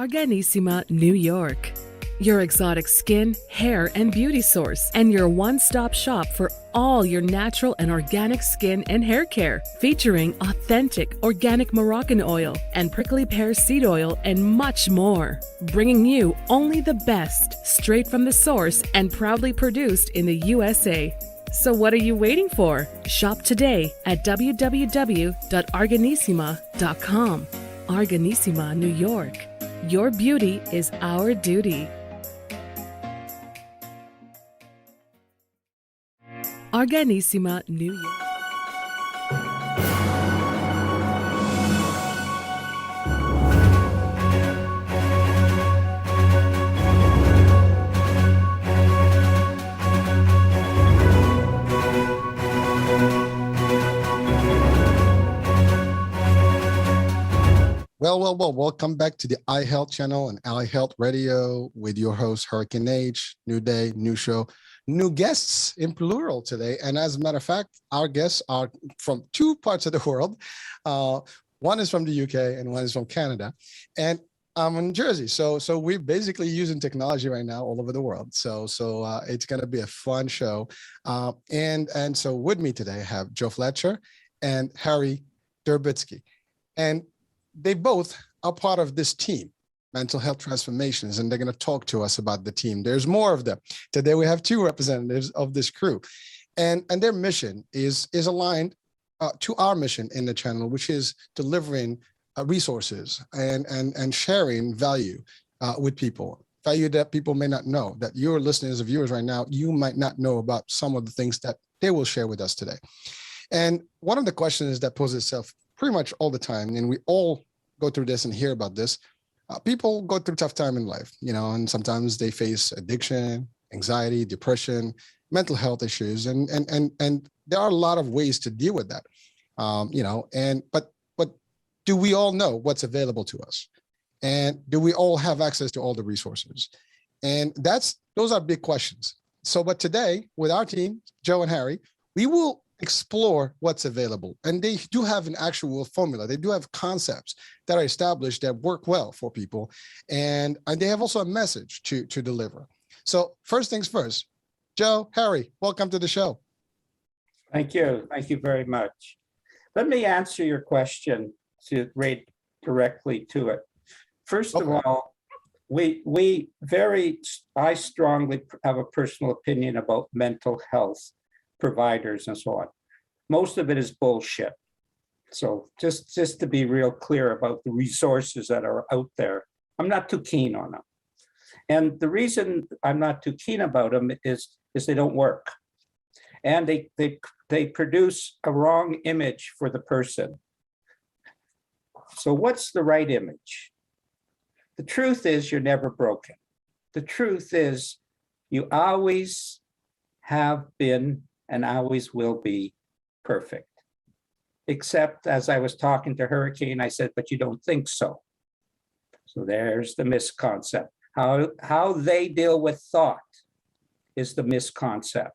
Arganissima, New York. Your exotic skin, hair, and beauty source, and your one-stop shop for all your natural and organic skin and hair care, featuring authentic organic Moroccan oil and prickly pear seed oil and much more. Bringing you only the best, straight from the source and proudly produced in the USA. So what are you waiting for? Shop today at www.arganissima.com. Arganissima, New York. Your beauty is our duty. Arganissima, New York. Well, welcome back to the iHealth channel and iHealth Radio with your host, Hurricane H. New day, new show, new guests in plural today. And as a matter of fact, our guests are from two parts of the world. One is from the UK and one is from Canada. And I'm in Jersey. So we're basically using technology right now all over the world. So it's going to be a fun show. And so with me today, I have Joe Fletcher and Harry Durbitsky. And they both are part of this team, Mental Health Transformations, and they're going to talk to us about the team. There's more of them. Today we have two representatives of this crew, and their mission is aligned to our mission in the channel, which is delivering resources and sharing value with people, value that people may not know, that your listeners or viewers right now, you might not know about some of the things that they will share with us today. And one of the questions that poses itself pretty much all the time, and we all go through this and hear about this. People go through tough time in life, and sometimes they face addiction, anxiety, depression, mental health issues, and there are a lot of ways to deal with that, but do we all know what's available to us, and do we all have access to all the resources? And those are big questions. But today with our team, Joe and Harry, we will explore what's available. And they do have an actual formula. They do have concepts that are established that work well for people. And they have also a message to deliver. So first things first, Joe, Harry, welcome to the show. Thank you. Thank you very much. Let me answer your question to right directly to it. First of all, I strongly have a personal opinion about mental health providers and so on. Most of it is bullshit. So just to be real clear about the resources that are out there, I'm not too keen on them. And the reason I'm not too keen about them is they don't work. And they produce a wrong image for the person. So what's the right image? The truth is you're never broken. The truth is you always have been and always will be perfect. Except as I was talking to Hurricane, I said, but you don't think so. So there's the misconcept. How they deal with thought is the misconcept.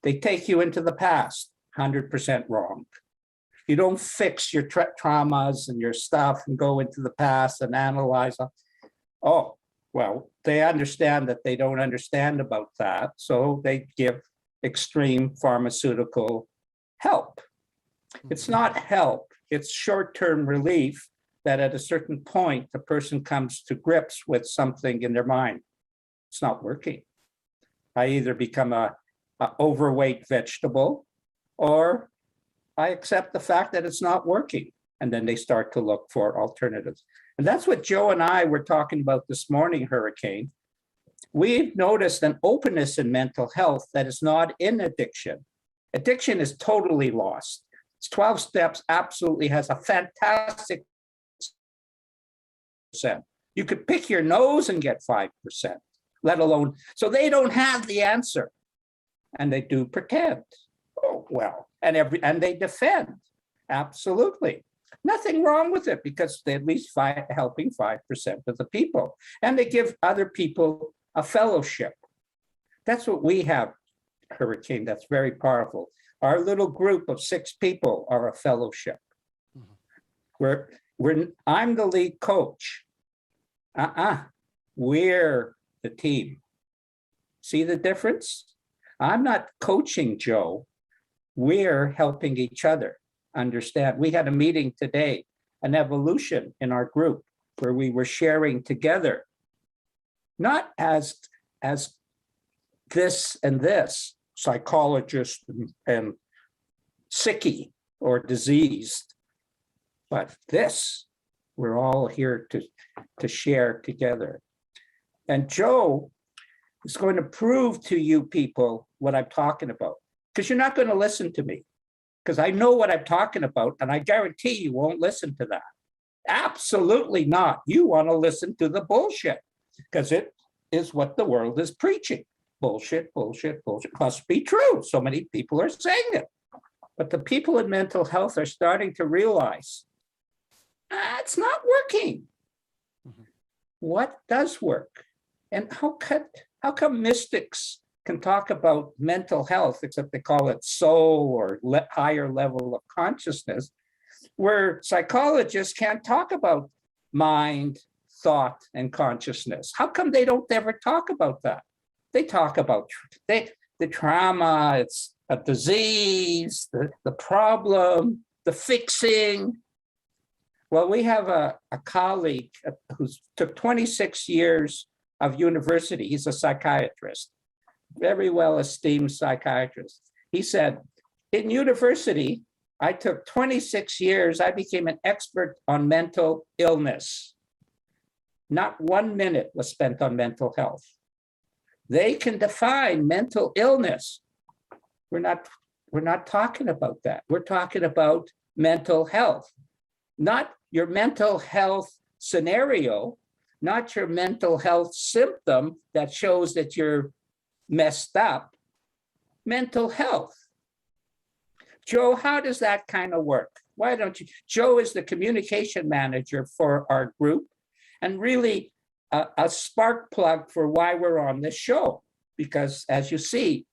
They take you into the past, 100% wrong. You don't fix your traumas and your stuff and go into the past and analyze. Oh, well, they understand that they don't understand about that. So they give extreme pharmaceutical help. It's not help, it's short-term relief that at a certain point, the person comes to grips with something in their mind. It's not working. I either become a overweight vegetable or I accept the fact that it's not working. And then they start to look for alternatives. And that's what Joe and I were talking about this morning, Hurricane. We've noticed an openness in mental health that is not in addiction. Addiction is totally lost. It's 12 steps absolutely has a fantastic percent. You could pick your nose and get 5%, let alone, so they don't have the answer. And they do pretend. Oh, well, and they defend. Absolutely. Nothing wrong with it because they're at least helping 5% of the people. And they give other people a fellowship. That's what we have, Hurricane. That's very powerful. Our little group of 6 people are a fellowship. I'm the lead coach. We're the team. See the difference? I'm not coaching Joe. We're helping each other understand. We had a meeting today, an evolution in our group where we were sharing together, not as this and this, psychologist and sicky or diseased, but this, we're all here to share together. And Joe is going to prove to you people what I'm talking about, because you're not going to listen to me, because I know what I'm talking about, and I guarantee you won't listen to that. Absolutely not. You want to listen to the bullshit, because it is what the world is preaching. Bullshit, bullshit, bullshit. Must be true. So many people are saying it. But the people in mental health are starting to realize it's not working. Mhm. What does work? And how come mystics can talk about mental health, except they call it soul or higher level of consciousness, where psychologists can't talk about mind, thought, and consciousness? How come they don't ever talk about that? They talk about the trauma, it's a disease, the problem, the fixing. Well, we have a colleague who took 26 years of university. He's a psychiatrist, very well esteemed psychiatrist. He said, in university, I took 26 years, I became an expert on mental illness. Not 1 minute was spent on mental health. They can define mental illness. We're not talking about that. We're talking about mental health, not your mental health scenario, not your mental health symptom that shows that you're messed up. Mental health. Joe, how does that kind of work? Why don't you? Joe is the communication manager for our group, and really a spark plug for why we're on this show. Because as you see,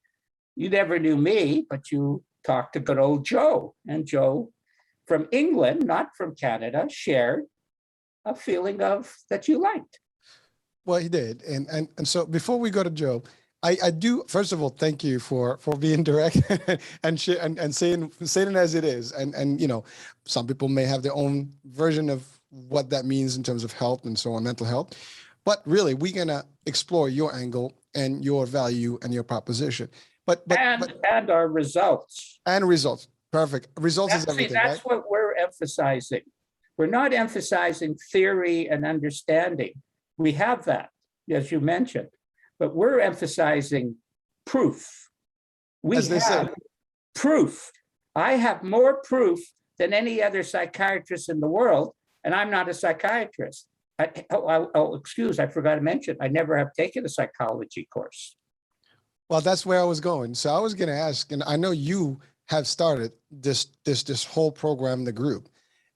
you never knew me, but you talked to good old Joe. And Joe from England, not from Canada, shared a feeling of that you liked. Well, he did. And so before we go to Joe, I do, first of all, thank you for being direct and saying it as it is. And, you know, some people may have their own version of what that means in terms of health and so on, mental health. But really, we're going to explore your angle and your value and your proposition. But our results. And results. Perfect. Results is everything, that's right? what we're emphasizing. We're not emphasizing theory and understanding. We have that, as you mentioned, but we're emphasizing proof. We have proof. I have more proof than any other psychiatrist in the world, and I'm not a psychiatrist. I forgot to mention, I never have taken a psychology course. Well, that's where I was going. So I was going to ask, and I know you have started this whole program, the group.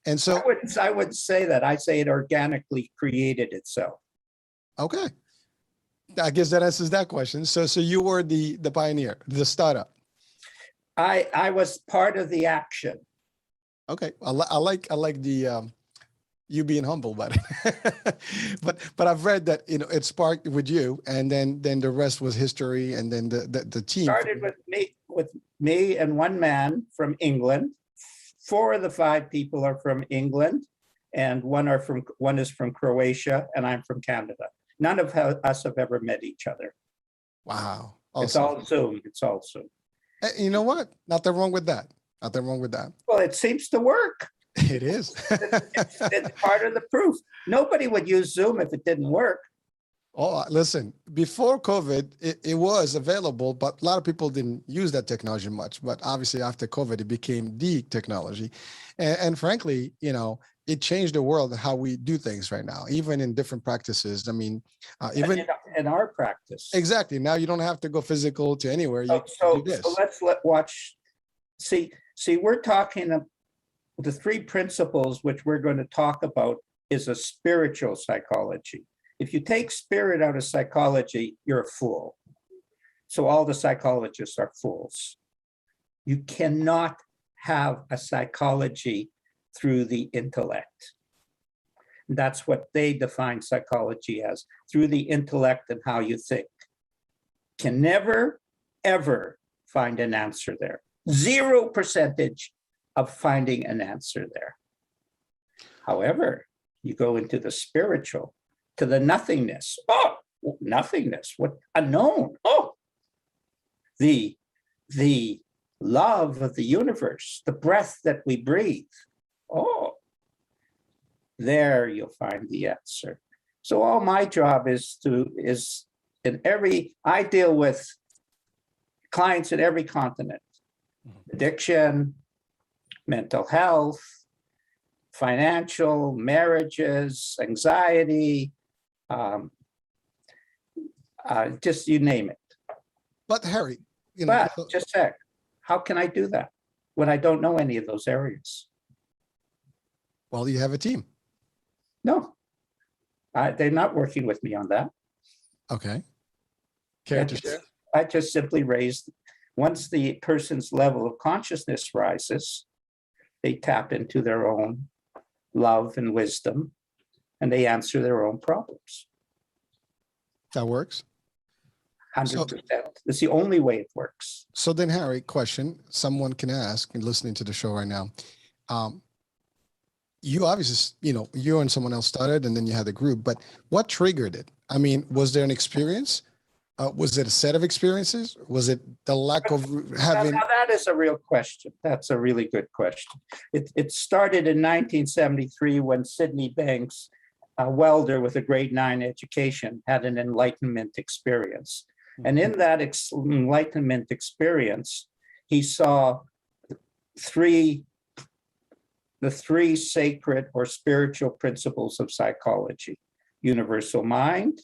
And so I wouldn't say that. I say it organically created itself. Okay. I guess that answers that question. So you were the pioneer, the startup. I was part of the action. Okay. I like the you being humble, but but I've read that, you know, it sparked with you, and then the rest was history, and then the team Started with me and one man from England. 4 of the 5 people are from England, and one is from Croatia, and I'm from Canada. None of us have ever met each other. Wow. Awesome. It's all Zoom. It's all Zoom. You know what? Nothing wrong with that. Nothing wrong with that. Well, it seems to work. It is. It's part of the proof. Nobody would use Zoom if it didn't work. Oh, listen, before COVID, it was available, but a lot of people didn't use that technology much. But obviously after COVID, it became the technology. And frankly, you know, it changed the world, how we do things right now, even in different practices. I mean, even in our practice. Exactly. Now you don't have to go physical to anywhere. So let's watch. See, we're talking the 3 principles which we're going to talk about is a spiritual psychology. If you take spirit out of psychology, you're a fool. So all the psychologists are fools. You cannot have a psychology through the intellect. That's what they define psychology as, through the intellect and how you think. Can never, ever find an answer there. 0% of finding an answer there. However, you go into the spiritual, to the nothingness. Oh, nothingness, what unknown. Oh, the love of the universe, the breath that we breathe. Oh, there you'll find the answer. So all my job is I deal with clients in every continent, addiction, mental health, financial, marriages, anxiety, just you name it. But Harry, you know, But just a sec, how can I do that when I don't know any of those areas? well, you have a team. No, they're not working with me on that. Okay. Care to share? I just simply raised, once the person's level of consciousness rises, they tap into their own love and wisdom, and they answer their own problems. That works. 100%. It's the only way it works. So then, Harry, question someone can ask and listening to the show right now. You obviously, you know, you and someone else started and then you had a group, but what triggered it? I mean, was there an experience? Was it a set of experiences? Was it the lack of having? Now that is a real question. That's a really good question. It started in 1973 when Sydney Banks, a welder with a grade 9 education, had an enlightenment experience. And in that enlightenment experience, he saw the three sacred or spiritual principles of psychology: universal mind.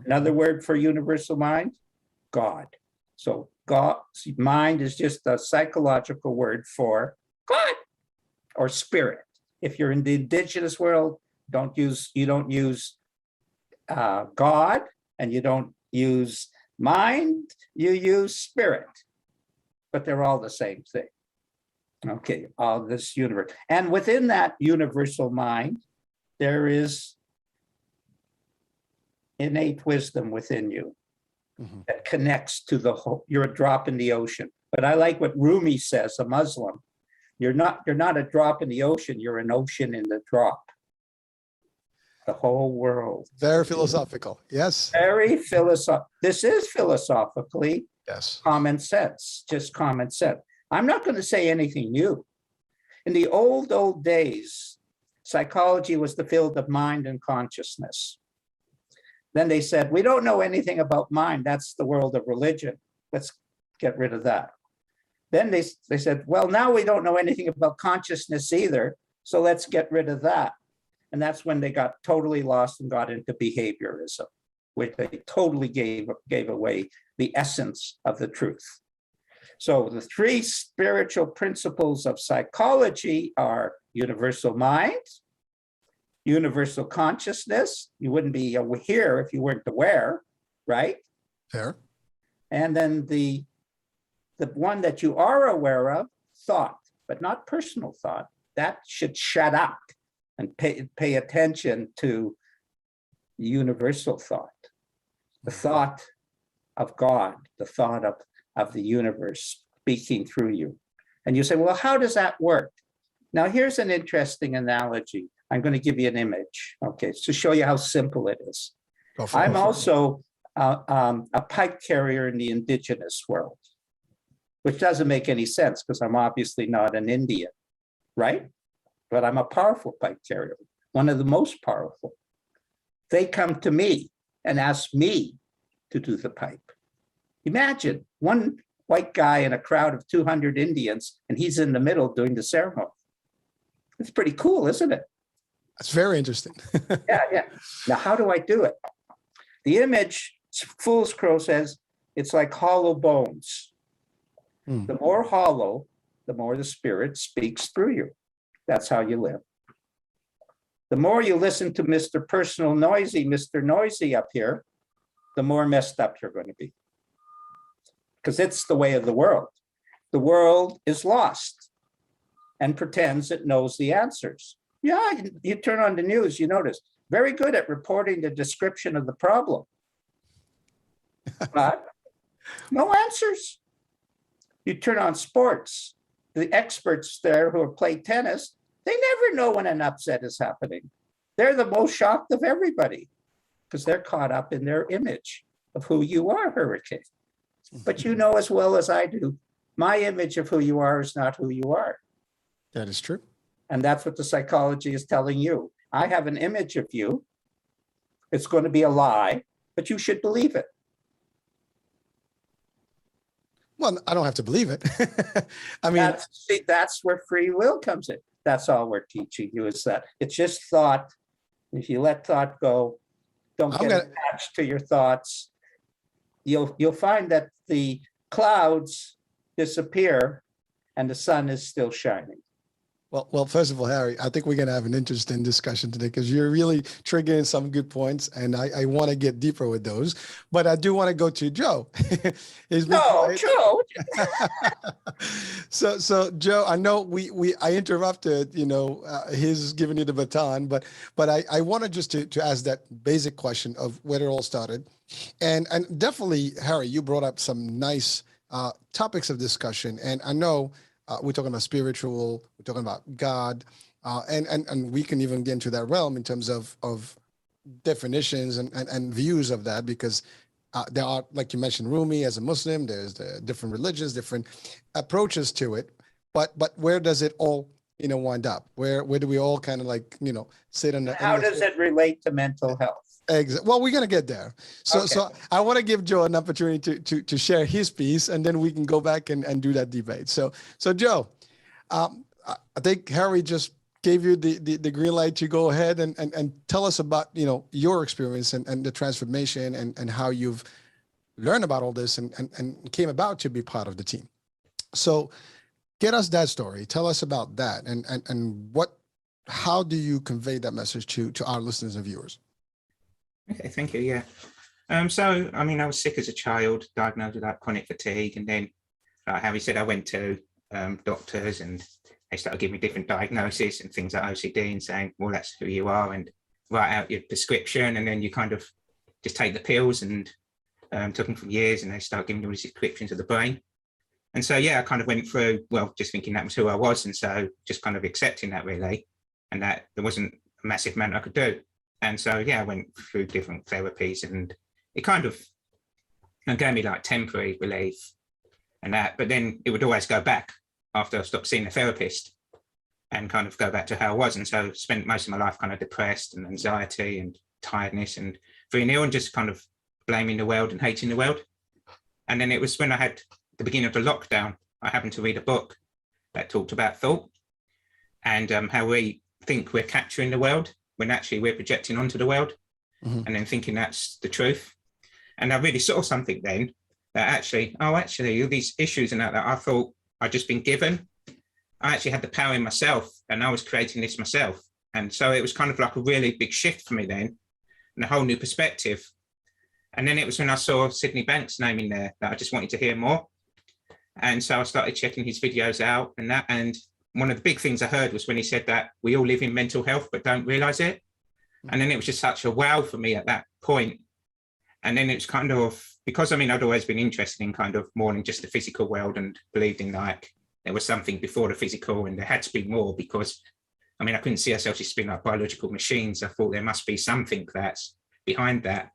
Another word for universal mind, God. So God, mind is just a psychological word for God or spirit. If you're in the indigenous world, you don't use God, and you don't use mind, you use spirit, but they're all the same thing. Okay, all this universe. And within that universal mind, there is innate wisdom within you that connects to the whole. You're a drop in the ocean. But I like what Rumi says, a Muslim. You're not a drop in the ocean, you're an ocean in the drop. The whole world. Very philosophical. Yes. Very philosophical. This is philosophically Yes. common sense, just common sense. I'm not going to say anything new. In the old days, psychology was the field of mind and consciousness. Then they said, we don't know anything about mind. That's the world of religion. Let's get rid of that. Then they said, well, now we don't know anything about consciousness either. So let's get rid of that. And that's when they got totally lost and got into behaviorism, which they totally gave away the essence of the truth. So the three spiritual principles of psychology are universal mind, universal consciousness. You wouldn't be here if you weren't aware, right? Fair. And then the one that you are aware of, thought, but not personal thought. That should shut up and pay attention to universal thought, the thought of God, the thought of the universe speaking through you. And you say, well, how does that work? Now, here's an interesting analogy. I'm going to give you an image, okay, to show you how simple it is. I'm also a pipe carrier in the indigenous world, which doesn't make any sense because I'm obviously not an Indian, right? But I'm a powerful pipe carrier, one of the most powerful. They come to me and ask me to do the pipe. Imagine one white guy in a crowd of 200 Indians, and he's in the middle doing the ceremony. It's pretty cool, isn't it? That's very interesting. Yeah. Now, how do I do it? The image, Fool's Crow says, it's like hollow bones. The more hollow, the more the spirit speaks through you. That's how you live. The more you listen to Mr. Personal Noisy, Mr. Noisy up here, the more messed up you're going to be. Because it's the way of the world. The world is lost and pretends it knows the answers. Yeah, you turn on the news, you notice, very good at reporting the description of the problem. But no answers. You turn on sports, the experts there who have played tennis, they never know when an upset is happening. They're the most shocked of everybody because they're caught up in their image of who you are, Hurricane. But you know as well as I do, my image of who you are is not who you are. That is true. And that's what the psychology is telling you. I have an image of you. It's going to be a lie, but you should believe it. Well, I don't have to believe it. I mean, that's where free will comes in. That's all we're teaching you is that it's just thought. If you let thought go, don't get attached to your thoughts, you'll find that the clouds disappear and the sun is still shining. Well, first of all, Harry, I think we're going to have an interesting discussion today because you're really triggering some good points, and I want to get deeper with those. But I do want to go to Joe. Joe. So Joe, I know I interrupted, his giving you the baton, but I wanted just to ask that basic question of where it all started, and definitely, Harry, you brought up some nice topics of discussion, and I know. We're talking about spiritual, we're talking about God, and we can even get into that realm in terms of definitions and views of that, because there are, like you mentioned, Rumi as a Muslim, there's the different religions, different approaches to it, but where does it all, wind up? Where do we all kind of sit on the— How does it relate to mental health? Exactly. Well, we're going to get there. So I want to give Joe an opportunity to share his piece, and then we can go back and do that debate. So Joe, I think Harry just gave you the green light to go ahead and tell us about, your experience and the transformation and how you've learned about all this and came about to be part of the team. So get us that story. Tell us about that and how do you convey that message to our listeners and viewers? Okay, thank you. Yeah. So, I was sick as a child, diagnosed with chronic fatigue. And then, like Harry said, I went to doctors and they started giving me different diagnoses and things like OCD and saying, well, that's who you are, and write out your prescription. And then you kind of just take the pills, and took them for years, and they started giving me all these prescriptions of the brain. And so, I kind of went through, just thinking that was who I was. And so just kind of accepting that, really, and that there wasn't a massive amount I could do. And so, I went through different therapies, and it kind of gave me temporary relief and that, but then it would always go back after I stopped seeing the therapist and kind of go back to how I was. And so spent most of my life kind of depressed and anxiety and tiredness and feeling ill and just kind of blaming the world and hating the world. And then it was when I had the beginning of the lockdown, I happened to read a book that talked about thought and how we think we're capturing the world when actually we're projecting onto the world, and then thinking that's the truth. And I really saw something then that actually all these issues and that I thought I'd just been given, I actually had the power in myself, and I was creating this myself. And so it was kind of like a really big shift for me then, and a whole new perspective. And then it was when I saw Sydney Banks' name in there that I just wanted to hear more. And so I started checking his videos out and that, and one of the big things I heard was when he said that we all live in mental health but don't realize it. And then it was just such a wow for me at that point. And then it's kind of, because I'd always been interested in kind of more than just the physical world, and believed in there was something before the physical and there had to be more, because I couldn't see ourselves as being like biological machines. I thought there must be something that's behind that.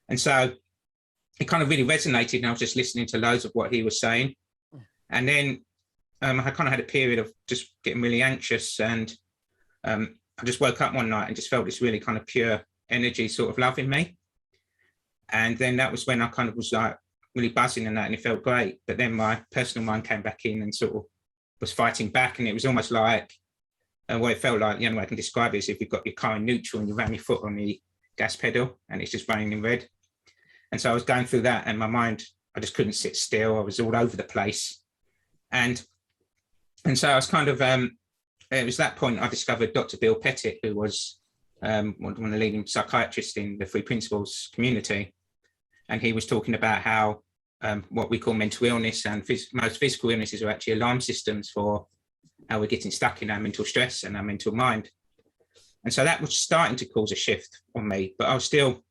And so it kind of really resonated, and I was just listening to loads of what he was saying. And then I kind of had a period of just getting really anxious, and I just woke up one night and just felt this really kind of pure energy sort of love in me. And then that was when I kind of was really buzzing and that, and it felt great. But then my personal mind came back in and sort of was fighting back, and it was almost like, what it felt like, the only way I can describe it is if you've got your car in neutral and you ran your foot on the gas pedal and it's just running in red. And so I was going through that, and my mind, I just couldn't sit still. I was all over the place. And so I was kind of, it was that point I discovered Dr. Bill Pettit, who was one of the leading psychiatrists in the Three Principles community. And he was talking about how what we call mental illness and most physical illnesses are actually alarm systems for how we're getting stuck in our mental stress and our mental mind. And so that was starting to cause a shift on me, but I was still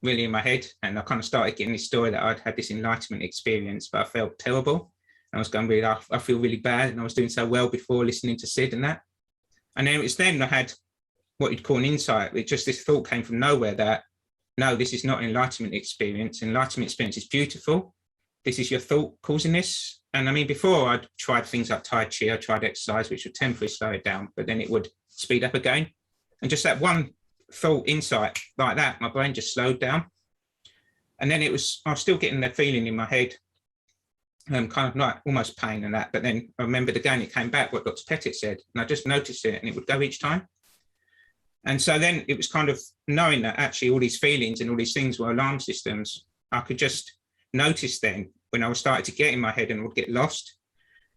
really in my head. And I kind of started getting this story that I'd had this enlightenment experience, but I felt terrible. I was going, really, I feel really bad. And I was doing so well before listening to Sid and that. And then it was then I had what you'd call an insight. It just, this thought came from nowhere that, no, this is not an enlightenment experience. Enlightenment experience is beautiful. This is your thought causing this. And I mean, before I'd tried things like Tai Chi, I tried exercise, which would temporarily slow it down, but then it would speed up again. And just that one thought insight like that, my brain just slowed down. And then I was still getting that feeling in my head, kind of like almost pain and that. But then I remembered again, it came back what Dr. Pettit said, and I just noticed it, and it would go each time. And so then it was kind of knowing that actually all these feelings and all these things were alarm systems. I could just notice then when I was starting to get in my head and would get lost.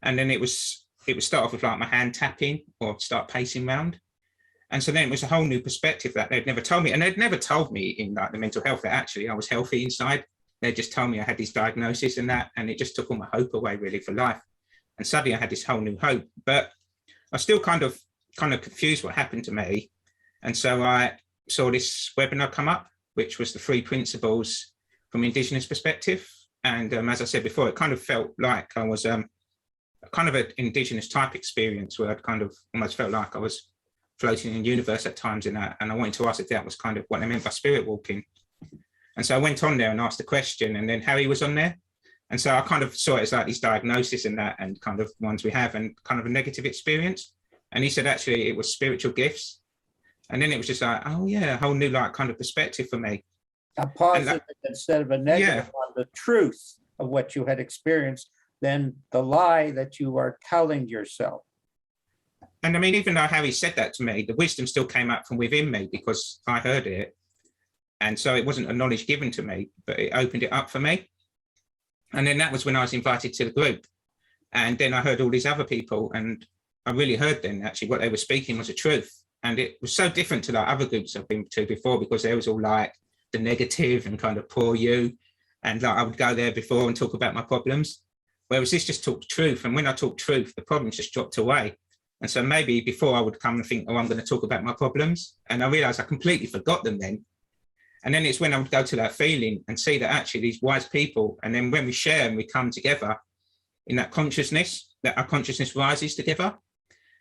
And then it would start off with like my hand tapping or start pacing around. And so then it was a whole new perspective that they'd never told me. And they'd never told me in like the mental health that actually I was healthy inside. They just told me I had these diagnoses and that, and it just took all my hope away really for life. And suddenly I had this whole new hope, but I still kind of confused what happened to me. And so I saw this webinar come up, which was the 3 principles from Indigenous perspective. And as I said before, it kind of felt like I was kind of an Indigenous type experience where I'd kind of almost felt like I was floating in the universe at times in that. And I wanted to ask if that was kind of what I meant by spirit walking. And so I went on there and asked the question, and then Harry was on there. And so I kind of saw it as like these diagnoses and that, and kind of ones we have, and kind of a negative experience. And he said, actually, it was spiritual gifts. And then it was just like, oh yeah, a whole new like kind of perspective for me. A positive instead of a negative on the truth of what you had experienced, than the lie that you are telling yourself. And I mean, even though Harry said that to me, the wisdom still came up from within me because I heard it. And so it wasn't a knowledge given to me, but it opened it up for me. And then that was when I was invited to the group. And then I heard all these other people, and I really heard then actually what they were speaking was the truth. And it was so different to like other groups I've been to before, because there was all like the negative and kind of poor you. And like I would go there before and talk about my problems. Whereas this just talked truth. And when I talked truth, the problems just dropped away. And so maybe before I would come and think, oh, I'm going to talk about my problems. And I realized I completely forgot them then. And then it's when I would go to that feeling and see that actually these wise people, and then when we share and we come together in that consciousness, that our consciousness rises together.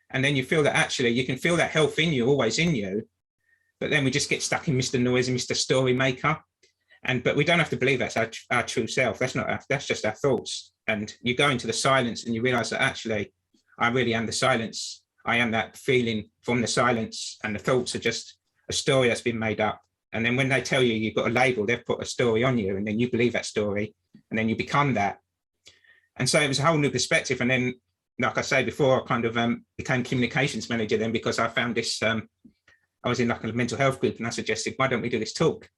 And then you feel that actually you can feel that health in you, always in you. But then we just get stuck in Mr. Noise and Mr. Story Maker. But we don't have to believe that's our true self. That's just our thoughts. And you go into the silence and you realize that actually I really am the silence. I am that feeling from the silence, and the thoughts are just a story that's been made up. And then when they tell you you've got a label, they've put a story on you, and then you believe that story, and then you become that. And so it was a whole new perspective. And then, like I say before, I kind of became communications manager then, because I found this, I was in like a mental health group, and I suggested, why don't we do this talk?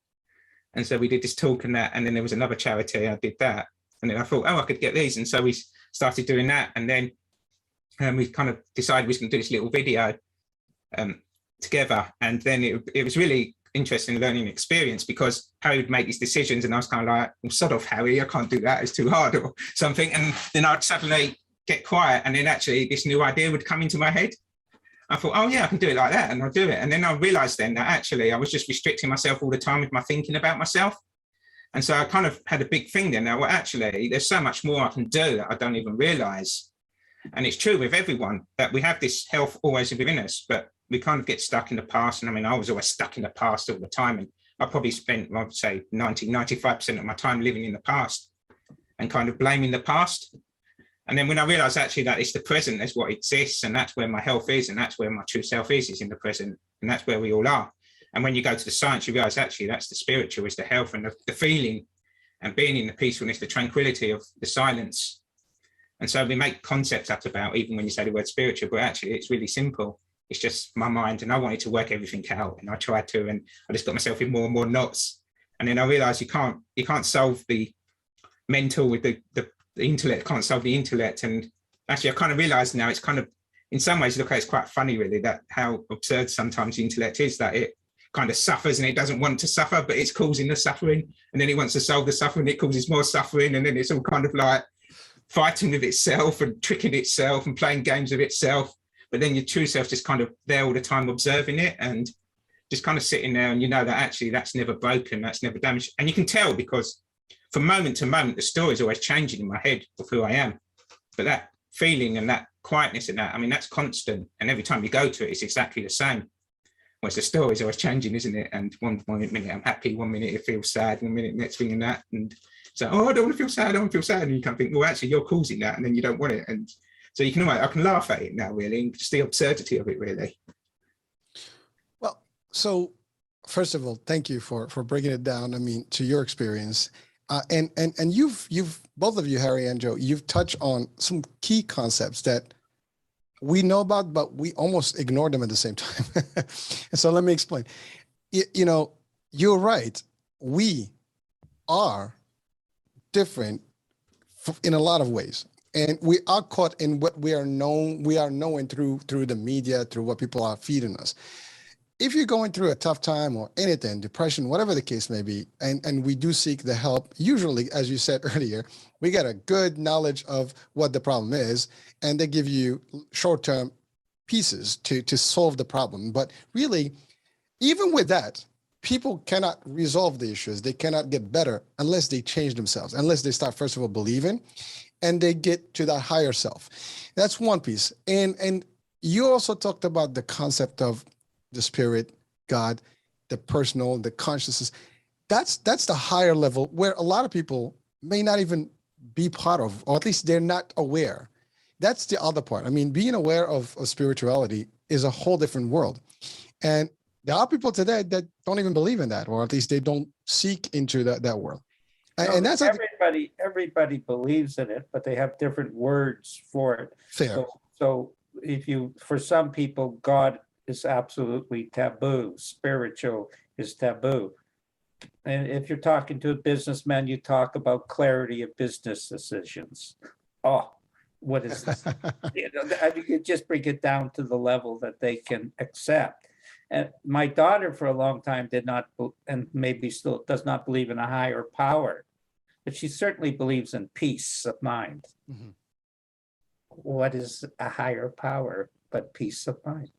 And so we did this talk and that, and then there was another charity, I did that. And then I thought, oh, I could get these. And so we started doing that. And then we kind of decided we was going to do this little video together. And then it was really interesting learning experience, because Harry would make these decisions and I was kind of like, well, sod off, Harry, I can't do that, it's too hard or something. And then I'd suddenly get quiet, and then actually this new idea would come into my head. I thought, oh yeah, I can do it like that, and I'll do it. And then I realized then that actually I was just restricting myself all the time with my thinking about myself. And so I kind of had a big thing then that, well, actually there's so much more I can do that I don't even realize. And it's true with everyone that we have this health always within us, but we kind of get stuck in the past. And I mean, I was always stuck in the past all the time. And I probably spent, I would say 95% of my time living in the past and kind of blaming the past. And then when I realized actually that it's the present, that's what exists, and that's where my health is, and that's where my true self is in the present, and that's where we all are. And when you go to the science, you realize actually that's the spiritual, is the health and the feeling and being in the peacefulness, the tranquility of the silence. And so we make concepts up about, even when you say the word spiritual, but actually it's really simple. It's just my mind, and I wanted to work everything out, and I tried to, and I just got myself in more and more knots. And then I realized you can't solve the mental with the intellect, can't solve the intellect. And actually I kind of realized now it's kind of, in some ways, look, it's quite funny really that how absurd sometimes the intellect is, that it kind of suffers and it doesn't want to suffer, but it's causing the suffering, and then it wants to solve the suffering, it causes more suffering, and then it's all kind of like fighting with itself and tricking itself and playing games with itself. but then your true self just kind of there all the time observing it and just kind of sitting there, and you know that actually that's never broken, that's never damaged. And you can tell because from moment to moment, the story is always changing in my head of who I am. But that feeling and that quietness and that, I mean, that's constant. And every time you go to it, it's exactly the same. Whereas the story is always changing, isn't it? And one minute I'm happy, 1 minute it feels sad, 1 minute next thing and that. And so, oh, I don't want to feel sad, I don't want to feel sad. And you kind of think, well, actually, you're causing that, and then you don't want it. And so you can, I can laugh at it now, really, and just the absurdity of it, really. Well, so first of all, thank you for breaking it down. I mean, to your experience, and you've both of you, Harry and Joe, you've touched on some key concepts that we know about, but we almost ignore them at the same time. So let me explain. You know, you're right. We are different in a lot of ways, and we are caught in what we are knowing through the media, through what people are feeding us. If you're going through a tough time or anything, depression, whatever the case may be, and we do seek the help, usually, as you said earlier, we get a good knowledge of what the problem is, and they give you short-term pieces to solve the problem. But really, even with that, people cannot resolve the issues. They cannot get better unless they change themselves, unless they start, first of all, believing, and they get to that higher self. That's one piece. And you also talked about the concept of the spirit, God, the personal, the consciousness. That's the higher level where a lot of people may not even be part of, or at least they're not aware. That's the other part. I mean, being aware of spirituality is a whole different world. And there are people today that don't even believe in that, or at least they don't seek into that world. And that's everybody believes in it, but they have different words for it. Fair. So if you, for some people, God is absolutely taboo. Spiritual is taboo. And if you're talking to a businessman, you talk about clarity of business decisions. Oh, what is this? You know, you could just bring it down to the level that they can accept. And my daughter for a long time did not, and maybe still does not believe in a higher power, but she certainly believes in peace of mind. Mm-hmm. What is a higher power but peace of mind?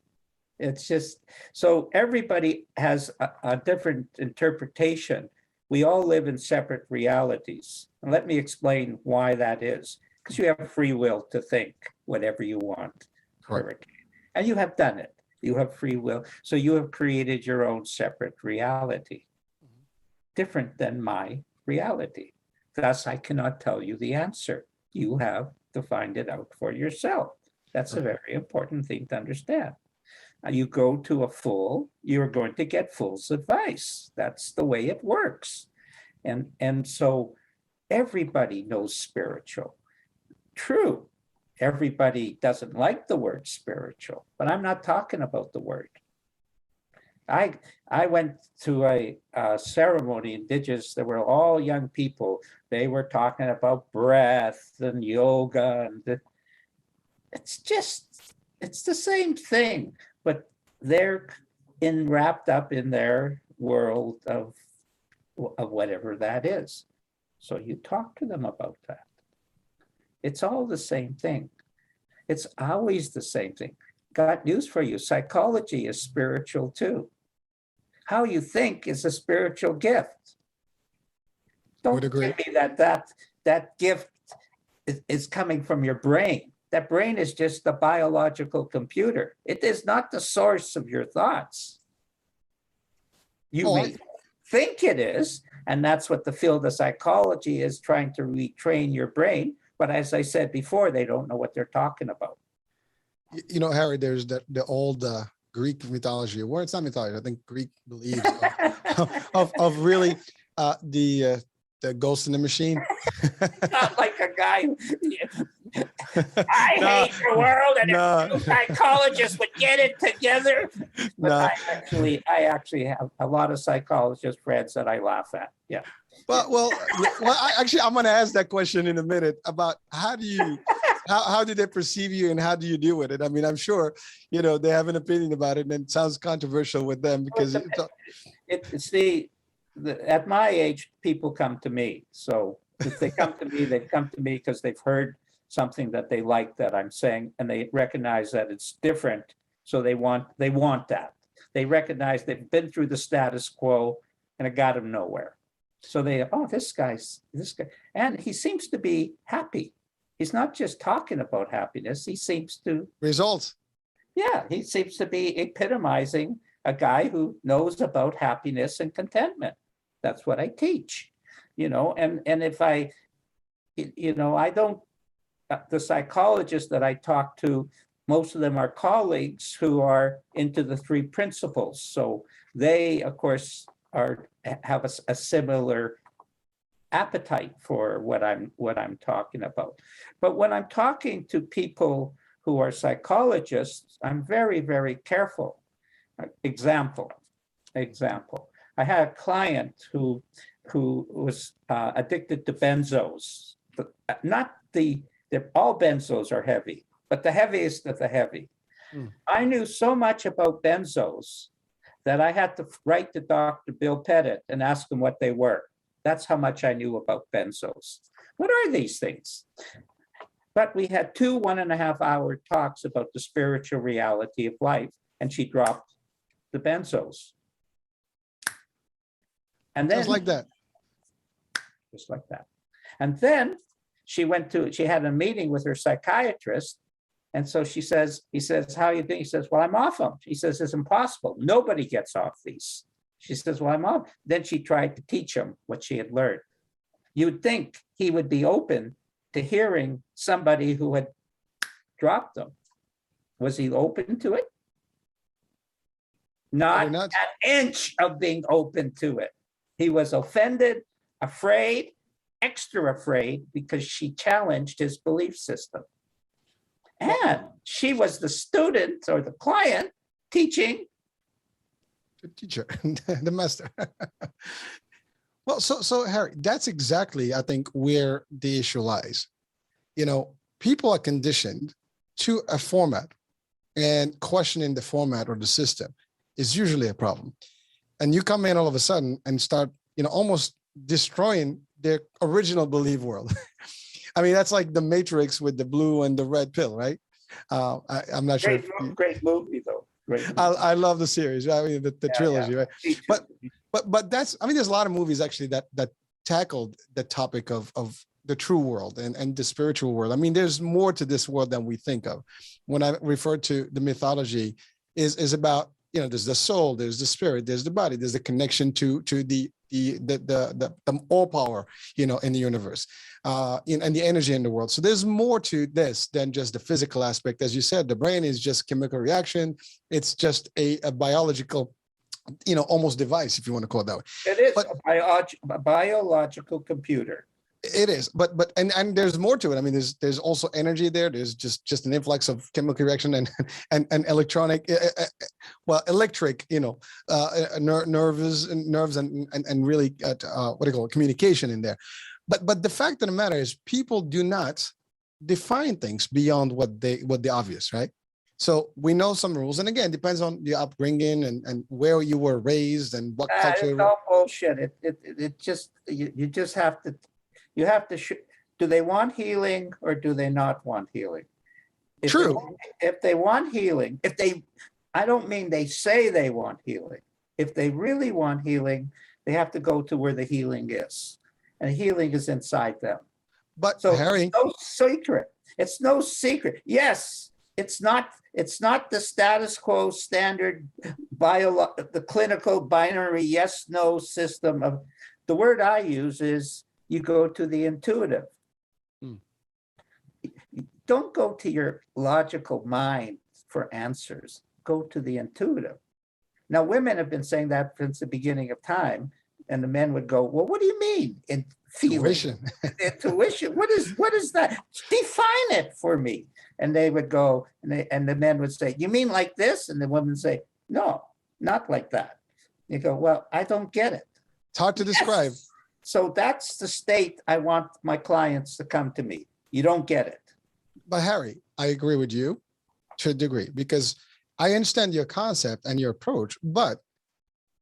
It's just, so everybody has a different interpretation. We all live in separate realities. And let me explain why that is. Because you have free will to think whatever you want. Correct. And you have done it. You have free will. So you have created your own separate reality, different than my reality. Thus, I cannot tell you the answer. You have to find it out for yourself. That's a very important thing to understand. You go to a fool, you're going to get fool's advice. That's the way it works. And so everybody knows spiritual. True, everybody doesn't like the word spiritual, but I'm not talking about the word. I went to a ceremony, indigenous, there were all young people. They were talking about breath and yoga, and it's the same thing, but they're wrapped up in their world of whatever that is. So you talk to them about that. It's all the same thing. It's always the same thing. Got news for you. Psychology is spiritual too. How you think is a spiritual gift. Don't tell me that gift is coming from your brain. That brain is just a biological computer. It is not the source of your thoughts. You may think it is, and that's what the field of psychology is trying to retrain your brain. But as I said before, they don't know what they're talking about. You know, Harry, there's the old Greek mythology, or it's not mythology, I think Greek believes of really the ghost in the machine. Not like a guy. I hate the world, and if two psychologists would get it together. But I actually have a lot of psychologist friends that I laugh at. Yeah. Well, I'm going to ask that question in a minute about how do they perceive you and how do you deal with it? I mean, I'm sure, you know, they have an opinion about it, and it sounds controversial with them because at my age, people come to me. So if they come to me, they come to me because they've heard something that they like that I'm saying, and they recognize that it's different. So they want that. They recognize they've been through the status quo and it got them nowhere. So they, oh, this guy, and he seems to be happy. He's not just talking about happiness. He seems to, Results. yeah, he seems to be epitomizing a guy who knows about happiness and contentment. That's what I teach, and if I don't, the psychologists that I talk to, most of them are colleagues who are into the three principles. So they, of course, have a similar appetite for what I'm talking about. But when I'm talking to people who are psychologists, I'm very, very careful. Example. I had a client who was addicted to benzos. All benzos are heavy, but the heaviest of the heavy. I knew so much about benzos that I had to write to Dr. Bill Pettit and ask him what they were. That's how much I knew about benzos. What are these things? But we had 2 1.5-hour talks about the spiritual reality of life, and she dropped the benzos. And then Just like that. Just like that. And then she had a meeting with her psychiatrist. And so he says, how are you doing? He says, well, I'm off them. She says, it's impossible. Nobody gets off these. She says, well, I'm off. Then she tried to teach him what she had learned. You'd think he would be open to hearing somebody who had dropped them. Was he open to it? Not an inch of being open to it. He was offended, afraid, extra afraid, because she challenged his belief system. And she was the student or the client teaching The teacher, the master. Well, so Harry, that's exactly, I think, where the issue lies. People are conditioned to a format, and questioning the format or the system is usually a problem. And you come in all of a sudden and start, almost destroying their original belief world. I mean, that's like the Matrix with the blue and the red pill, right? I'm not sure. Great movie, though. Great movie. I love the series. I mean, the trilogy, right? But that's, I mean, there's a lot of movies actually that tackled the topic of the true world and the spiritual world. I mean, there's more to this world than we think of. When I refer to the mythology, is about, there's the soul, there's the spirit, there's the body, there's the connection to the all power, in the universe, and the energy in the world. So there's more to this than just the physical aspect. As you said, the brain is just chemical reaction. It's just a biological, almost device, if you want to call it that way. It is a biological computer. It is, but and there's more to it. I mean, there's also energy there. There's just an influx of chemical reaction and electronic, electric, nerves and really what do you call it, communication in there. But the fact of the matter is, people do not define things beyond what the obvious, right? So we know some rules, and again, depends on the upbringing and where you were raised and what culture. It's all bullshit. It just you just have to. You have to, do they want healing or do they not want healing? True. If they want healing, I don't mean they say they want healing. If they really want healing, they have to go to where the healing is. And healing is inside them. But so Harry, it's no secret. It's no secret. Yes, it's not the status quo standard the clinical binary yes-no system of, the word I use is, you go to the intuitive. Don't go to your logical mind for answers. Go to the intuitive. Now, women have been saying that since the beginning of time, and the men would go, well, what do you mean? Intuition. Intuition. What is that? Define it for me. And they would go, and the men would say, you mean like this? And the women say, no, not like that. You go, well, I don't get it. It's hard to describe. Yes. So that's the state I want my clients to come to me. You don't get it. But Harry, I agree with you to a degree, because I understand your concept and your approach. But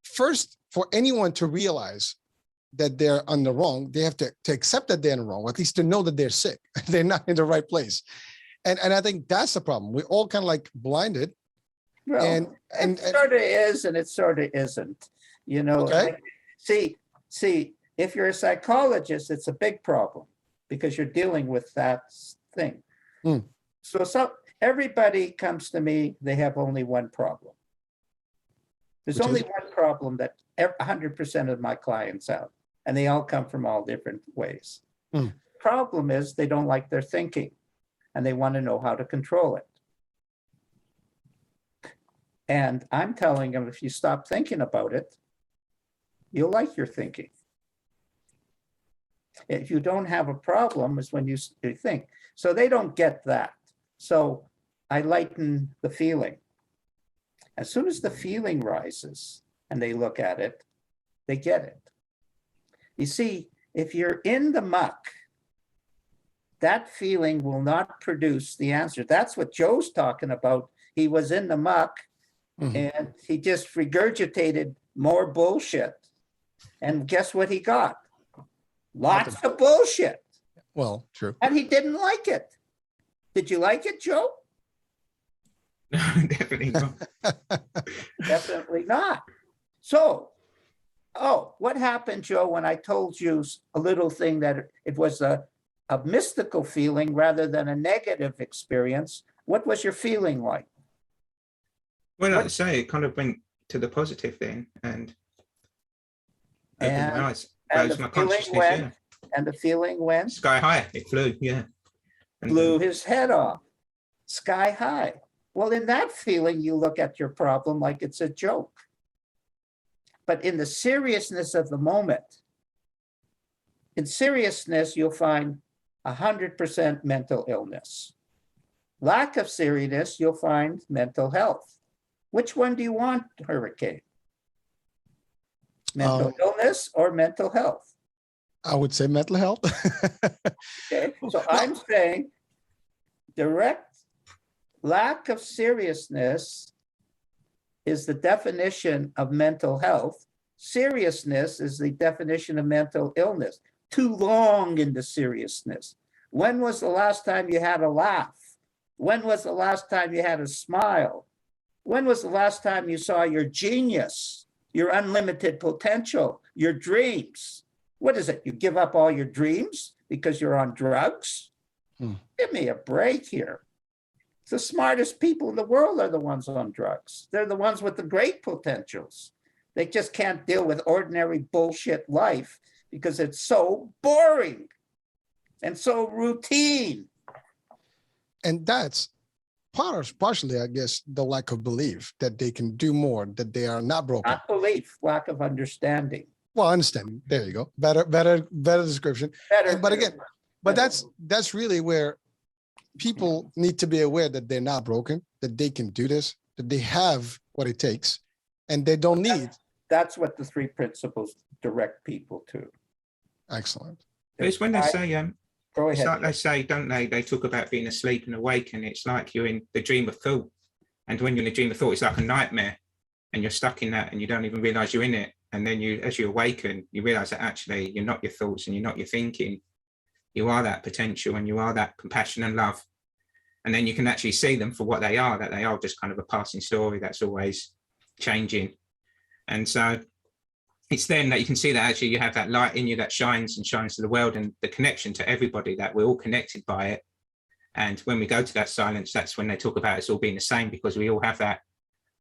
first, for anyone to realize that they're on the wrong, they have to accept that they're in the wrong, or at least to know that they're sick. They're not in the right place. And I think that's the problem. We're all kind of like blinded. Well, And it sort of is and it sort of isn't, you know. Okay. Like, see, if you're a psychologist, it's a big problem because you're dealing with that thing. Hmm. So everybody comes to me, they have only one problem. There's Which only is? one problem that 100% of my clients have, and they all come from all different ways. Hmm. Problem is they don't like their thinking and they want to know how to control it. And I'm telling them, if you stop thinking about it, you'll like your thinking. If you don't have a problem, is when you think. So they don't get that. So I lighten the feeling. As soon as the feeling rises and they look at it, they get it. You see, if you're in the muck, that feeling will not produce the answer. That's what Joe's talking about. He was in the muck and he just regurgitated more bullshit. And guess what he got? Lots of bullshit. Well, true. And he didn't like it. Did you like it, Joe? No, definitely not. Definitely not. So, what happened, Joe, when I told you a little thing that it was a mystical feeling rather than a negative experience? What was your feeling like? Well, like I say, it kind of went to the positive then, and opened And- my eyes, and rose the my feeling consciousness. went- Yeah, And the feeling went, sky high, it flew. Yeah, and, blew his head off, sky high. Well, in that feeling, you look at your problem like it's a joke. But in the seriousness of the moment, in seriousness, you'll find 100% mental illness. Lack of seriousness, you'll find mental health. Which one do you want, Hurricane? Mental illness or mental health? I would say mental health. Okay, so I'm saying direct lack of seriousness is the definition of mental health. Seriousness is the definition of mental illness. Too long in the seriousness. When was the last time you had a laugh? When was the last time you had a smile? When was the last time you saw your genius, your unlimited potential, your dreams? What is it? You give up all your dreams because you're on drugs? Give me a break here. The smartest people in the world are the ones on drugs. They're the ones with the great potentials. They just can't deal with ordinary bullshit life because it's so boring and so routine. And that's partially, I guess, the lack of belief that they can do more, that they are not broken. Not belief, lack of understanding. Well, understanding. There you go. Better description. Better, But again, but that's really where people need to be aware that they're not broken, that they can do this, that they have what it takes, and they don't need. That's what the three principles direct people to. Excellent. But it's when they say, Go it's like ahead. they say, don't they? They talk about being asleep and awake, and it's like you're in the dream of thought. And when you're in the dream of thought, it's like a nightmare, and you're stuck in that, and you don't even realize you're in it. And then as you awaken, you realize that actually you're not your thoughts and you're not your thinking. You are that potential and you are that compassion and love. And then you can actually see them for what they are, that they are just kind of a passing story that's always changing. And so it's then that you can see that actually you have that light in you that shines and shines to the world, and the connection to everybody, that we're all connected by it. And when we go to that silence, that's when they talk about it's all being the same, because we all have that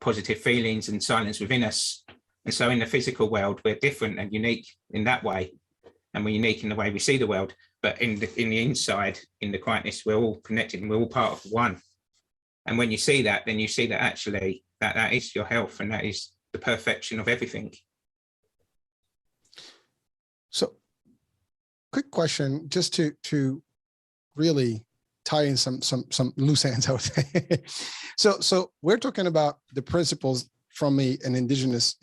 positive feelings and silence within us. And so in the physical world, we're different and unique in that way. And we're unique in the way we see the world. But in the inside, in the quietness, we're all connected and we're all part of one. And when you see that, then you see that actually that is your health, and that is the perfection of everything. So, quick question, just to really tie in some loose ends out there. So we're talking about the principles from an indigenous,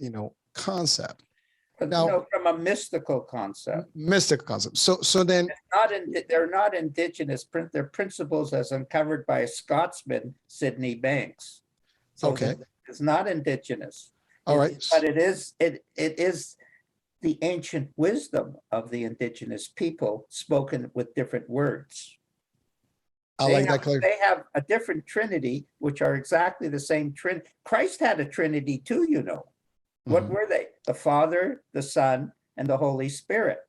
concept. Now- No, from a mystical concept. Mystic concept. So then, They're not indigenous. They're principles as uncovered by a Scotsman, Sydney Banks. So Okay. it's not indigenous. all right. But it is the ancient wisdom of the indigenous people spoken with different words. I like that. They have a different Trinity, which are exactly the same Trinity. Christ had a Trinity too, you know. What Mhm. were they? The Father, the Son, and the Holy Spirit.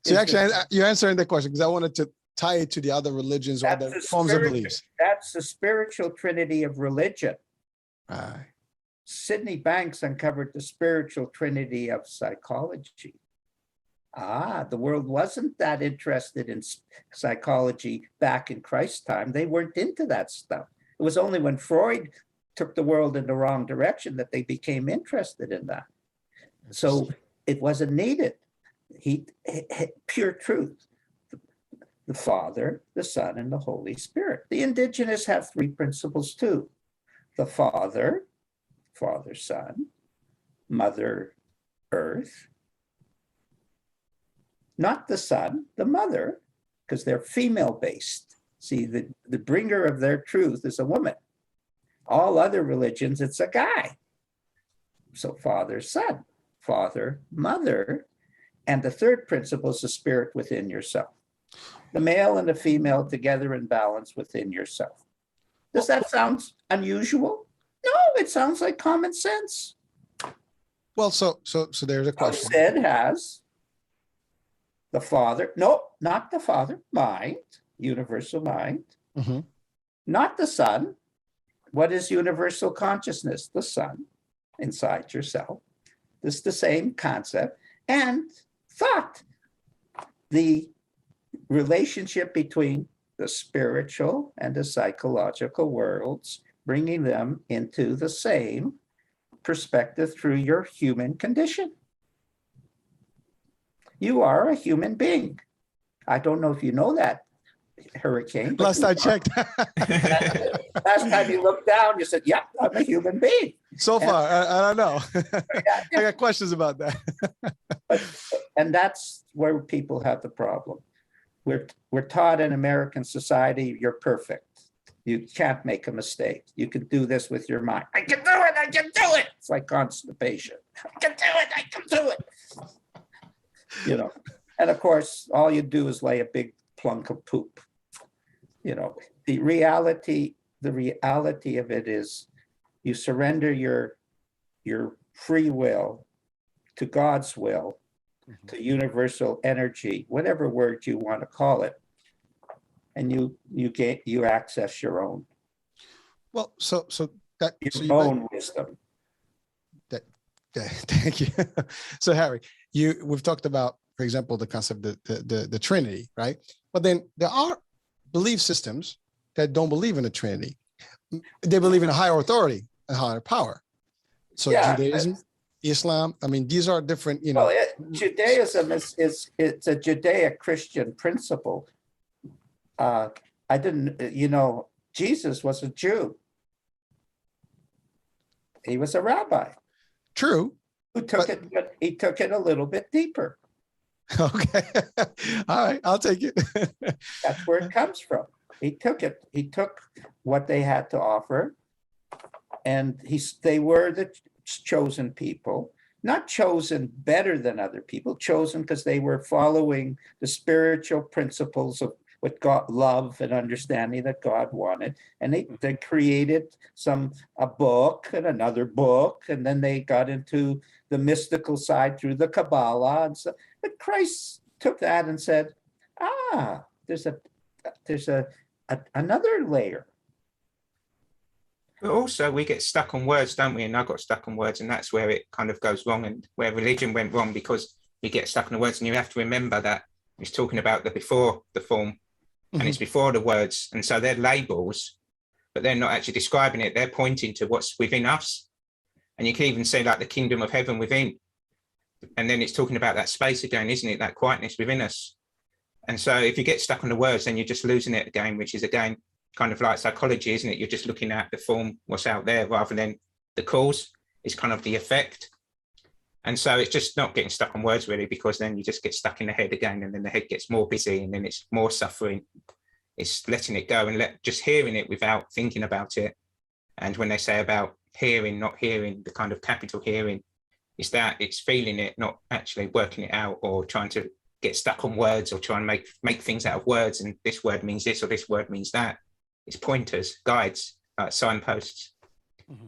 So Is actually, the- you're answering the question because I wanted to tie it to the other religions or That's the the forms of spiritual- beliefs. That's the spiritual Trinity of religion. Right. Sydney Banks uncovered the spiritual trinity of psychology. The world wasn't that interested in psychology back in Christ's time. They weren't into that stuff. It was only when Freud took the world in the wrong direction that they became interested in that. So it wasn't needed. Pure truth. The Father, the Son, and the Holy Spirit. The indigenous have three principles too. The Father, Father, Son, Mother, Earth. Not the Son, the Mother, because they're female-based. See, the bringer of their truth is a woman. All other religions, it's a guy. So Father, Son, Father, Mother, and the third principle is the spirit within yourself. The male and the female together in balance within yourself. Does that sound unusual? No, it sounds like common sense. Well, so there's a question. Sid has the Father, no, not the Father, mind, universal mind, Mhm. not the Son. What is universal consciousness? The Son inside yourself. This is the same concept. And thought, the relationship between the spiritual and the psychological worlds, bringing them into the same perspective through your human condition. You are a human being. I don't know if you know that, Hurricane. but Last you I are. checked. Last time you looked down, you said, "Yep, I'm a human being." So far, I don't know. Yeah, I got questions about that. and that's where people have the problem. We're taught in American society, you're perfect. You can't make a mistake. You can do this with your mind. I can do it. I can do it. It's like constipation. I can do it. I can do it. You know, and of course, all you do is lay a big plunk of poop. You know, the reality of it is you surrender your free will to God's will, to universal energy, whatever word you want to call it, and you access your own Well, so that your so you own wisdom. thank you. So Harry, we've talked about, for example, the concept the Trinity, right? But then there are belief systems that don't believe in the Trinity. They believe in a higher authority, a higher power. So Yeah, Judaism, Islam, I mean, these are different, you know. Well, Judaism is it's a Judeo-Christian principle. I didn't, Jesus was a Jew. He was a rabbi True. who took it, but he took it a little bit deeper. Okay. All right, I'll take it. That's where it comes from. He took what they had to offer, and they were the chosen people, not chosen better than other people, chosen because they were following the spiritual principles of what God, love and understanding that God wanted. And they created a book and another book, and then they got into the mystical side through the Kabbalah. And so, but Christ took that and said, there's another layer. But also we get stuck on words, don't we? And I got stuck on words, and that's where it kind of goes wrong, and where religion went wrong, because you get stuck on the words, and you have to remember that it's talking about the before the form, and it's before the words. And so they're labels, but they're not actually describing it. They're pointing to what's within us. And you can even say like the kingdom of heaven within. And then it's talking about that space again, isn't it? That quietness within us. And so if you get stuck on the words, then you're just losing it again, which is again, kind of like psychology, isn't it? You're just looking at the form, what's out there, rather than the cause. It's kind of the effect. And so it's just not getting stuck on words really, because then you just get stuck in the head again, and then the head gets more busy, and then it's more suffering. It's letting it go and just hearing it without thinking about it. And when they say about hearing, not hearing, the kind of capital hearing, it's feeling it, not actually working it out or trying to get stuck on words or try and make things out of words. And this word means this or this word means that. It's pointers, guides, signposts. Mm-hmm.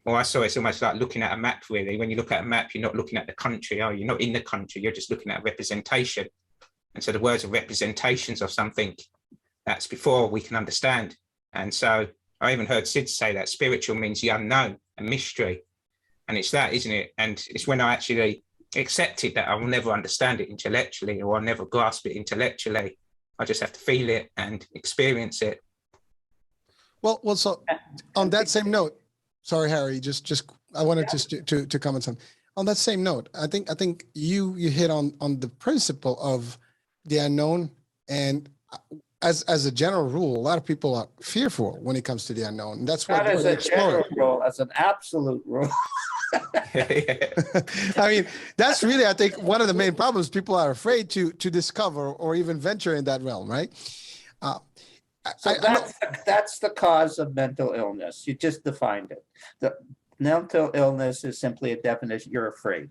Well, I saw it's almost like looking at a map, really. When you look at a map, you're not looking at the country, are you? You're not in the country, you're just looking at a representation. And so the words are representations of something that's before we can understand. And so I even heard Sid say that spiritual means the unknown, a mystery. And it's that, isn't it? And it's when I actually accepted that I will never understand it intellectually, or I'll never grasp it intellectually. I just have to feel it and experience it. Well, so on that same note, sorry, Harry, just I wanted to comment on that same note. I think you hit on the principle of the unknown, and as a general rule, a lot of people are fearful when it comes to the unknown. And that's what not as a general rule, as an absolute rule. I mean, that's really, I think, one of the main problems. People are afraid to discover or even venture in that realm, right? So that's the cause of mental illness. You just defined it. The mental illness is simply a definition. You're afraid.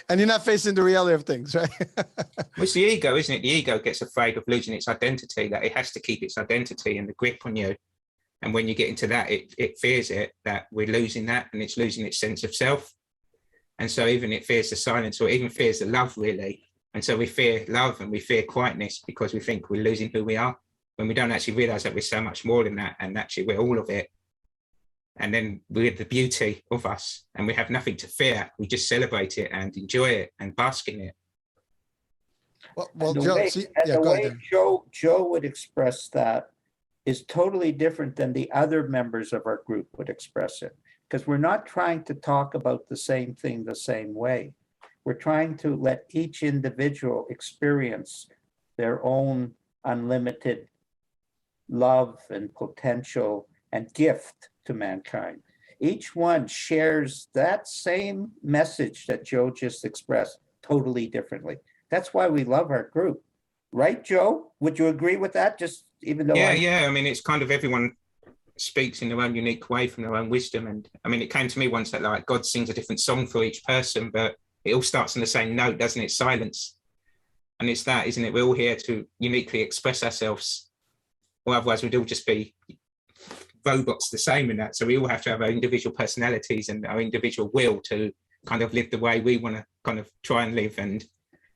And you're not facing the reality of things, right? Well, it's the ego, isn't it? The ego gets afraid of losing its identity, that it has to keep its identity and the grip on you. And when you get into that, it fears it, that we're losing that, and it's losing its sense of self. And so even it fears the silence, or even fears the love, really. And so we fear love and we fear quietness because we think we're losing who we are, when we don't actually realize that we're so much more than that, and actually we're all of it. And then we're the beauty of us, and we have nothing to fear. We just celebrate it and enjoy it and bask in it. Well, Joe would express that is totally different than the other members of our group would express it, because we're not trying to talk about the same thing the same way. We're trying to let each individual experience their own unlimited love and potential and gift to mankind. Each one shares that same message that Joe just expressed totally differently. That's why we love our group. Right, Joe? Would you agree with that? Just even though Yeah. I mean, it's kind of everyone speaks in their own unique way from their own wisdom. And I mean, it came to me once that like God sings a different song for each person, but it all starts on the same note, doesn't it? Silence. And it's that, isn't it? We're all here to uniquely express ourselves, or otherwise we'd all just be robots the same in that. So we all have to have our individual personalities and our individual will to kind of live the way we want to kind of try and live. And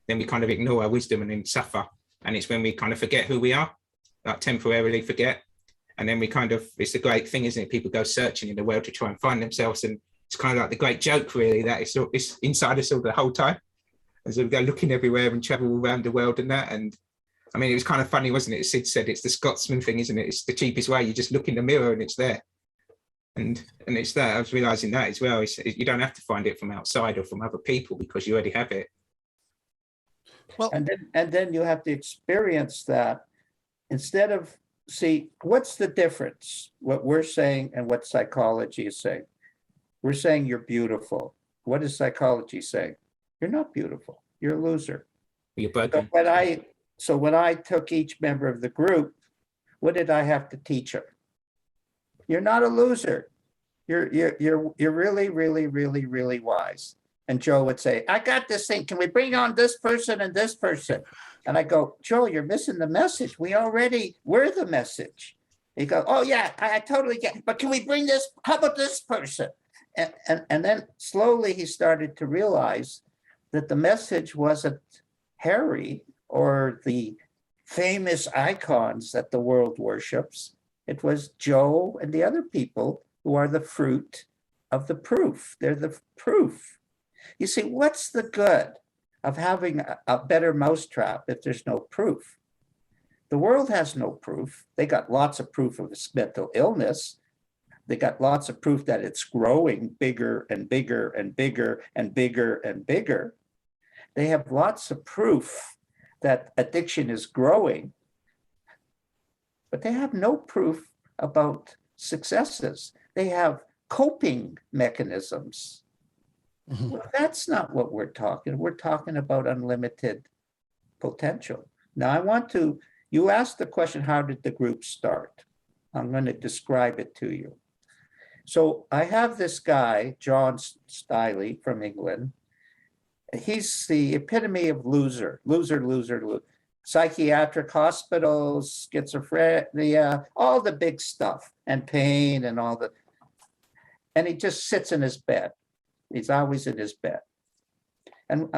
then we kind of ignore our wisdom and then suffer. And it's when we kind of forget who we are, like temporarily forget. And then we kind of, it's a great thing, isn't it? People go searching in the world to try and find themselves. And it's kind of like the great joke, really, that it's inside us all the whole time. And so we go looking everywhere and travel all around the world and that. And I mean, it was kind of funny, wasn't it? Sid said it's the Scotsman thing, isn't it? It's the cheapest way. You just look in the mirror and it's there. And it's that. I was realizing that as well. You don't have to find it from outside or from other people because you already have it. Well, and then you have to experience that instead of, see, what's the difference? What we're saying and what psychology is saying. We're saying you're beautiful. What is psychology saying? You're not beautiful. You're a loser. You're broken. So when I took each member of the group, what did I have to teach them? You're not a loser. You're really, really, really, really wise. And Joe would say, I got this thing. Can we bring on this person and this person? And I go, Joe, you're missing the message. We're the message. He goes, oh yeah, I totally get it. But can we bring this? How about this person? And then slowly he started to realize that the message wasn't Harry or the famous icons that the world worships. It was Joe and the other people who are the fruit of the proof. They're the proof. You see, what's the good of having a better mousetrap if there's no proof? The world has no proof. They got lots of proof of its mental illness. They got lots of proof that it's growing bigger and bigger and bigger and bigger and bigger. They have lots of proof that addiction is growing, but they have no proof about successes. They have coping mechanisms. Mm-hmm. Well, that's not what we're talking. We're talking about unlimited potential. Now, you asked the question, how did the group start? I'm going to describe it to you. So I have this guy, John Stiley from England. He's the epitome of loser, loser, loser, loser. Psychiatric hospitals, schizophrenia, all the big stuff, and pain and all the, and he just sits in his bed. He's always in his bed. And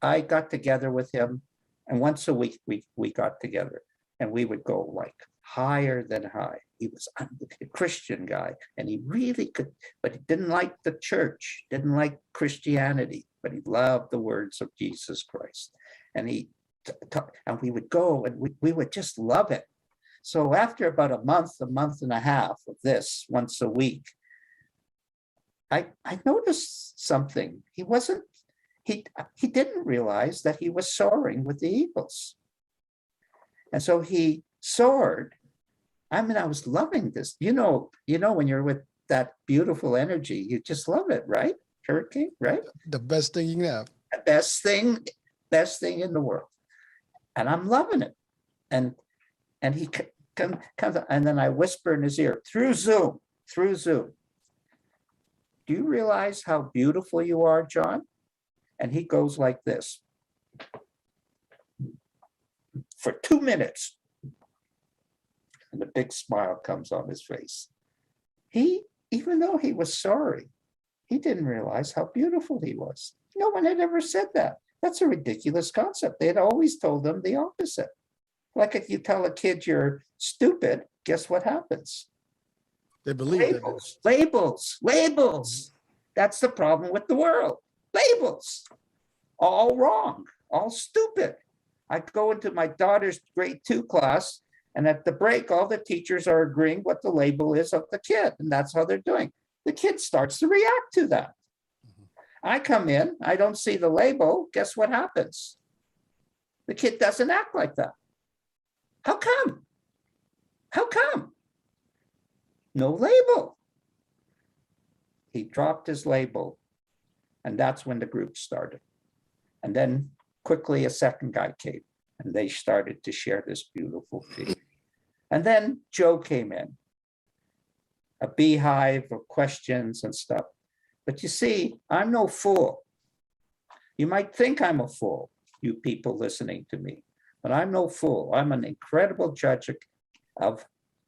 I got together with him, and once a week we got together, and we would go like higher than high. He was a Christian guy, and he really could, but he didn't like the church, didn't like Christianity, but he loved the words of Jesus Christ. And and we would go and we would just love it. So after about a month and a half of this once a week, I noticed something. He didn't realize that he was soaring with the eagles. And so he soared. I mean, I was loving this. You know, when you're with that beautiful energy, you just love it, right? Hurricane, right? The best thing you can have. The best thing in the world. And I'm loving it. And he comes, and then I whisper in his ear through Zoom. Do you realize how beautiful you are, John? And he goes like this for 2 minutes. And a big smile comes on his face. Even though he was sorry, he didn't realize how beautiful he was. No one had ever said that. That's a ridiculous concept. They had always told them the opposite. Like if you tell a kid you're stupid, guess what happens? They believe labels, labels. That's the problem with the world. Labels. All wrong, all stupid. I go into my daughter's grade 2 class, and at the break, all the teachers are agreeing what the label is of the kid, and that's how they're doing. The kid starts to react to that. I come in, I don't see the label. Guess what happens? The kid doesn't act like that. How come? How come? No label. He dropped his label, and that's when the group started. And then quickly a second guy came, and they started to share this beautiful feeling. And then Joe came in, a beehive of questions and stuff. But you see, I'm no fool. You might think I'm a fool, you people listening to me, but I'm no fool. I'm an incredible judge of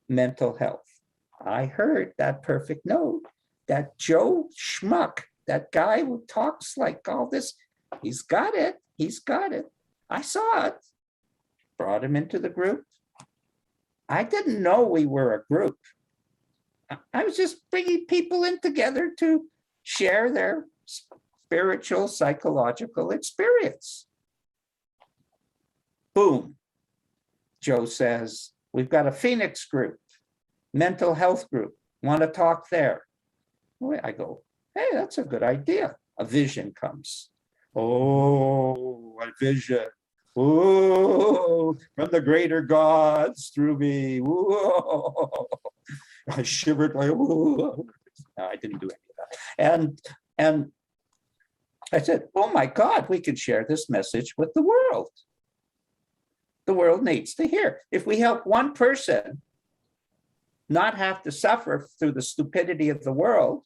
mental health. I heard that perfect note, that Joe Schmuck, that guy who talks like all this, he's got it. I saw it, brought him into the group. I didn't know we were a group. I was just bringing people in together to share their spiritual, psychological experience. Boom. Joe says, we've got a Phoenix group, mental health group. Want to talk there? I go, hey, that's a good idea. A vision comes. Oh, a vision. Oh, from the greater gods through me. Whoa. I shivered like, whoa. No, I didn't do any of that. And I said, oh my God, we could share this message with the world. The world needs to hear. If we help one person not have to suffer through the stupidity of the world,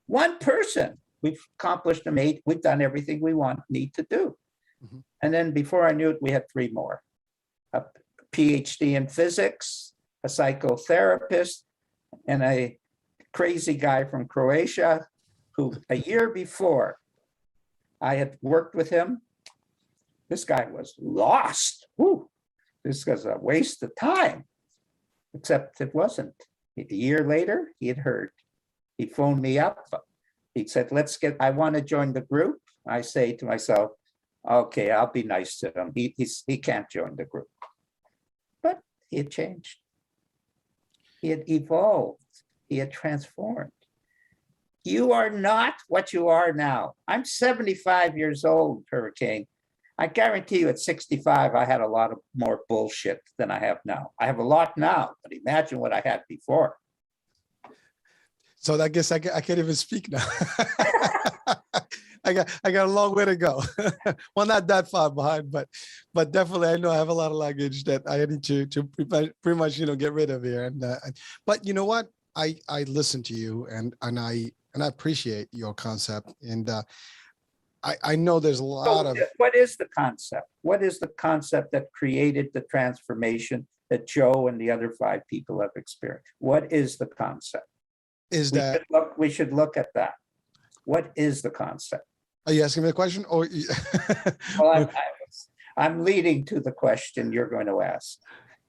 one person, we've accomplished we've done everything we need to do. Mm-hmm. And then before I knew it, we had 3 more. A PhD in physics, a psychotherapist, and a crazy guy from Croatia who a year before I had worked with him. This guy was lost. Woo. This was a waste of time, except it wasn't. A year later, he had heard. He phoned me up. He said, I want to join the group. I say to myself, okay, I'll be nice to him. He can't join the group. But he had changed. He had evolved. He had transformed. You are not what you are now. I'm 75 years old, Hurricane. I guarantee you at 65, I had a lot of more bullshit than I have now. I have a lot now, but imagine what I had before. So I guess I can't even speak now. I got a long way to go. Well, not that far behind, but definitely I know I have a lot of luggage that I need to pretty much get rid of here. And but you know what? I listen to you and I appreciate your concept. And I know there's a lot So of, what is the concept? What is the concept that created the transformation that Joe and the other 5 people have experienced? What is the concept? is We that, should look, we should look at that. What is the concept? are you asking me the question or? Well, I'm leading to the question you're going to ask.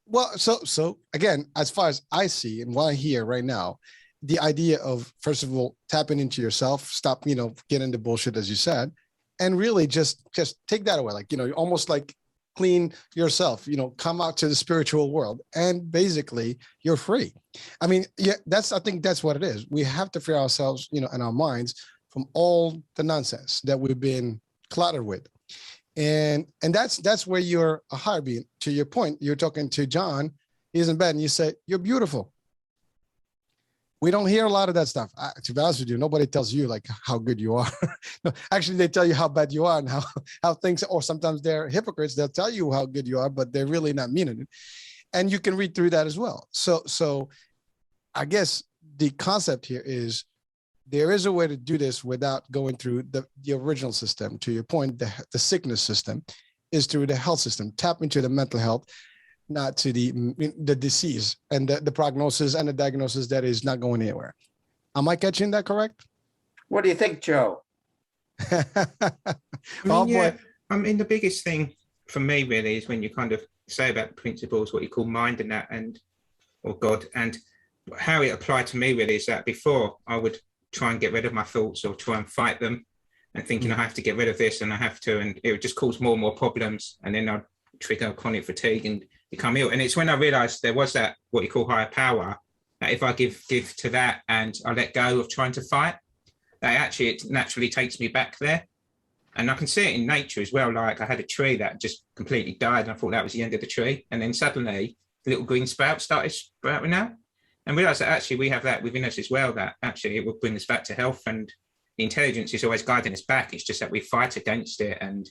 Well, so again, as far as I see and what I hear right now, the idea of, first of all, tapping into yourself, stop, getting into bullshit, as you said, and really just take that away. Like, almost like clean yourself, come out to the spiritual world and basically you're free. I mean, yeah, I think that's what it is. We have to free ourselves, in our minds from all the nonsense that we've been cluttered with. And that's where you're a higher being. To your point, you're talking to John, he's in bed, and you say, you're beautiful. We don't hear a lot of that stuff. To be honest with you, nobody tells you like how good you are. No, actually, they tell you how bad you are and how things, or sometimes they're hypocrites. They'll tell you how good you are, but they're really not meaning it. And you can read through that as well. So I guess the concept here is there is a way to do this without going through the original system. To your point, the sickness system is through the health system. Tap into the mental health, not to the disease and the prognosis and the diagnosis that is not going anywhere. Am I catching that correct? What do you think, Joe? Oh, yeah, boy. I mean, the biggest thing for me really is when you kind of say about principles, what you call mind and that, or God, and how it applied to me really is that before I would try and get rid of my thoughts or try and fight them and thinking I have to get rid of this and I have to, and it would just cause more and more problems. And then I'd trigger chronic fatigue and become ill. And it's when I realized there was that, what you call higher power, that if I give to that and I let go of trying to fight, that actually it naturally takes me back there. And I can see it in nature as well. Like I had a tree that just completely died and I thought that was the end of the tree. And then suddenly the little green sprout started sprouting out. And realize that actually we have that within us as well, that actually it will bring us back to health, and the intelligence is always guiding us back. It's just that we fight against it and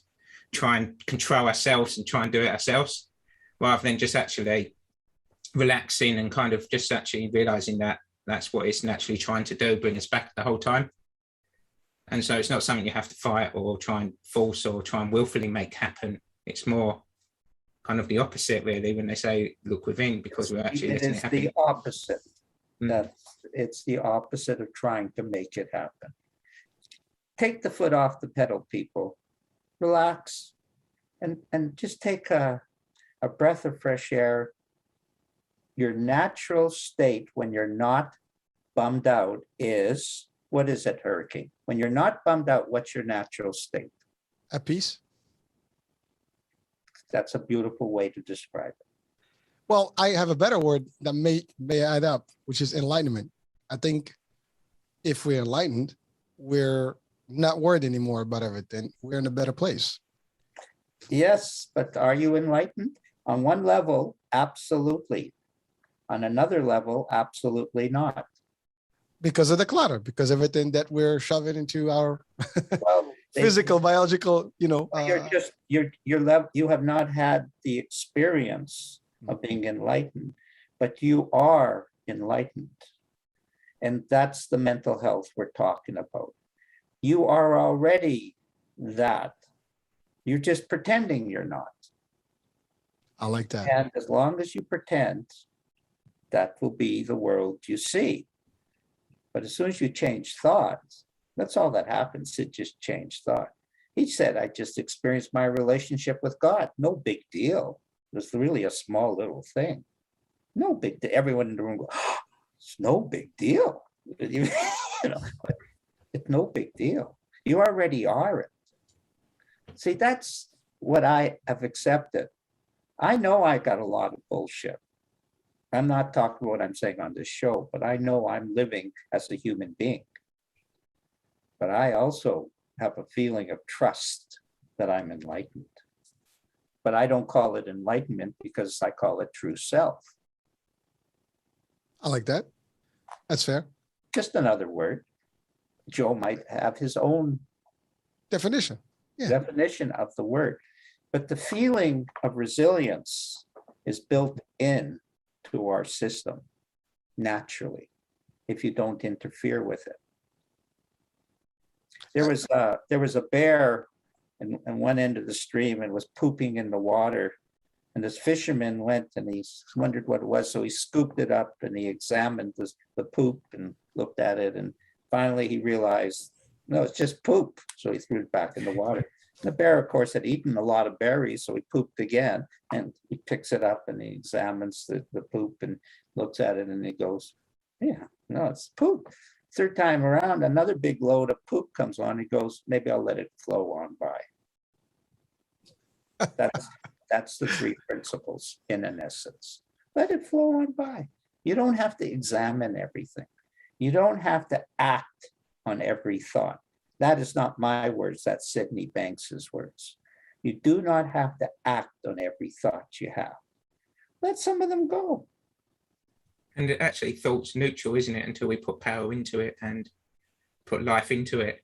try and control ourselves and try and do it ourselves, rather than just actually relaxing and kind of just actually realizing that that's what it's naturally trying to do, bring us back the whole time. And so it's not something you have to fight or try and force or try and willfully make happen. It's more kind of the opposite really when they say look within, because we're actually letting it happen. It is the opposite. That it's the opposite of trying to make it happen. Take the foot off the pedal, people. Relax and just take a breath of fresh air. Your natural state when you're not bummed out is, what is it, Hurricane? When you're not bummed out, what's your natural state? At peace. That's a beautiful way to describe it. Well, I have a better word that may add up, which is enlightenment. I think if we're enlightened, we're not worried anymore about everything. We're in a better place. Yes, but are you enlightened? On one level, absolutely. On another level, absolutely not. Because of the clutter, because everything that we're shoving into our Well, physical, biological, you have not had the experience of being enlightened, but you are enlightened. And that's the mental health we're talking about. You are already that. You're just pretending you're not. I like that. And as long as you pretend, that will be the world you see. But as soon as you change thoughts, that's all that happens. It just changed thought. He said, I just experienced my relationship with God. No big deal. It was really a small little thing. No big deal. Everyone in the room goes, oh, it's no big deal. It's no big deal. You already are it. See, that's what I have accepted. I know I got a lot of bullshit. I'm not talking about what I'm saying on this show, but I know I'm living as a human being. But I also have a feeling of trust that I'm enlightened. But I don't call it enlightenment because I call it true self. I like that. That's fair. Just another word. Joe might have his own Definition. Yeah. definition of the word. But the feeling of resilience is built in to our system naturally. if you don't interfere with it. There was a bear in one end of the stream and was pooping in the water. And this fisherman went and he wondered what it was. So he scooped it up and he examined the poop and looked at it. And finally he realized, no, it's just poop. So he threw it back in the water. The bear, of course, had eaten a lot of berries, so he pooped again. And he picks it up and he examines the poop and looks at it and he goes, yeah, no, it's poop. Third time around, another big load of poop comes on. He goes, maybe I'll let it flow on by. That's the three principles in an essence. Let it flow on by. You don't have to examine everything. You don't have to act on every thought. That is not my words, that's Sydney Banks's words. You do not have to act on every thought you have. Let some of them go. And it actually thought's neutral, isn't it? Until we put power into it and put life into it.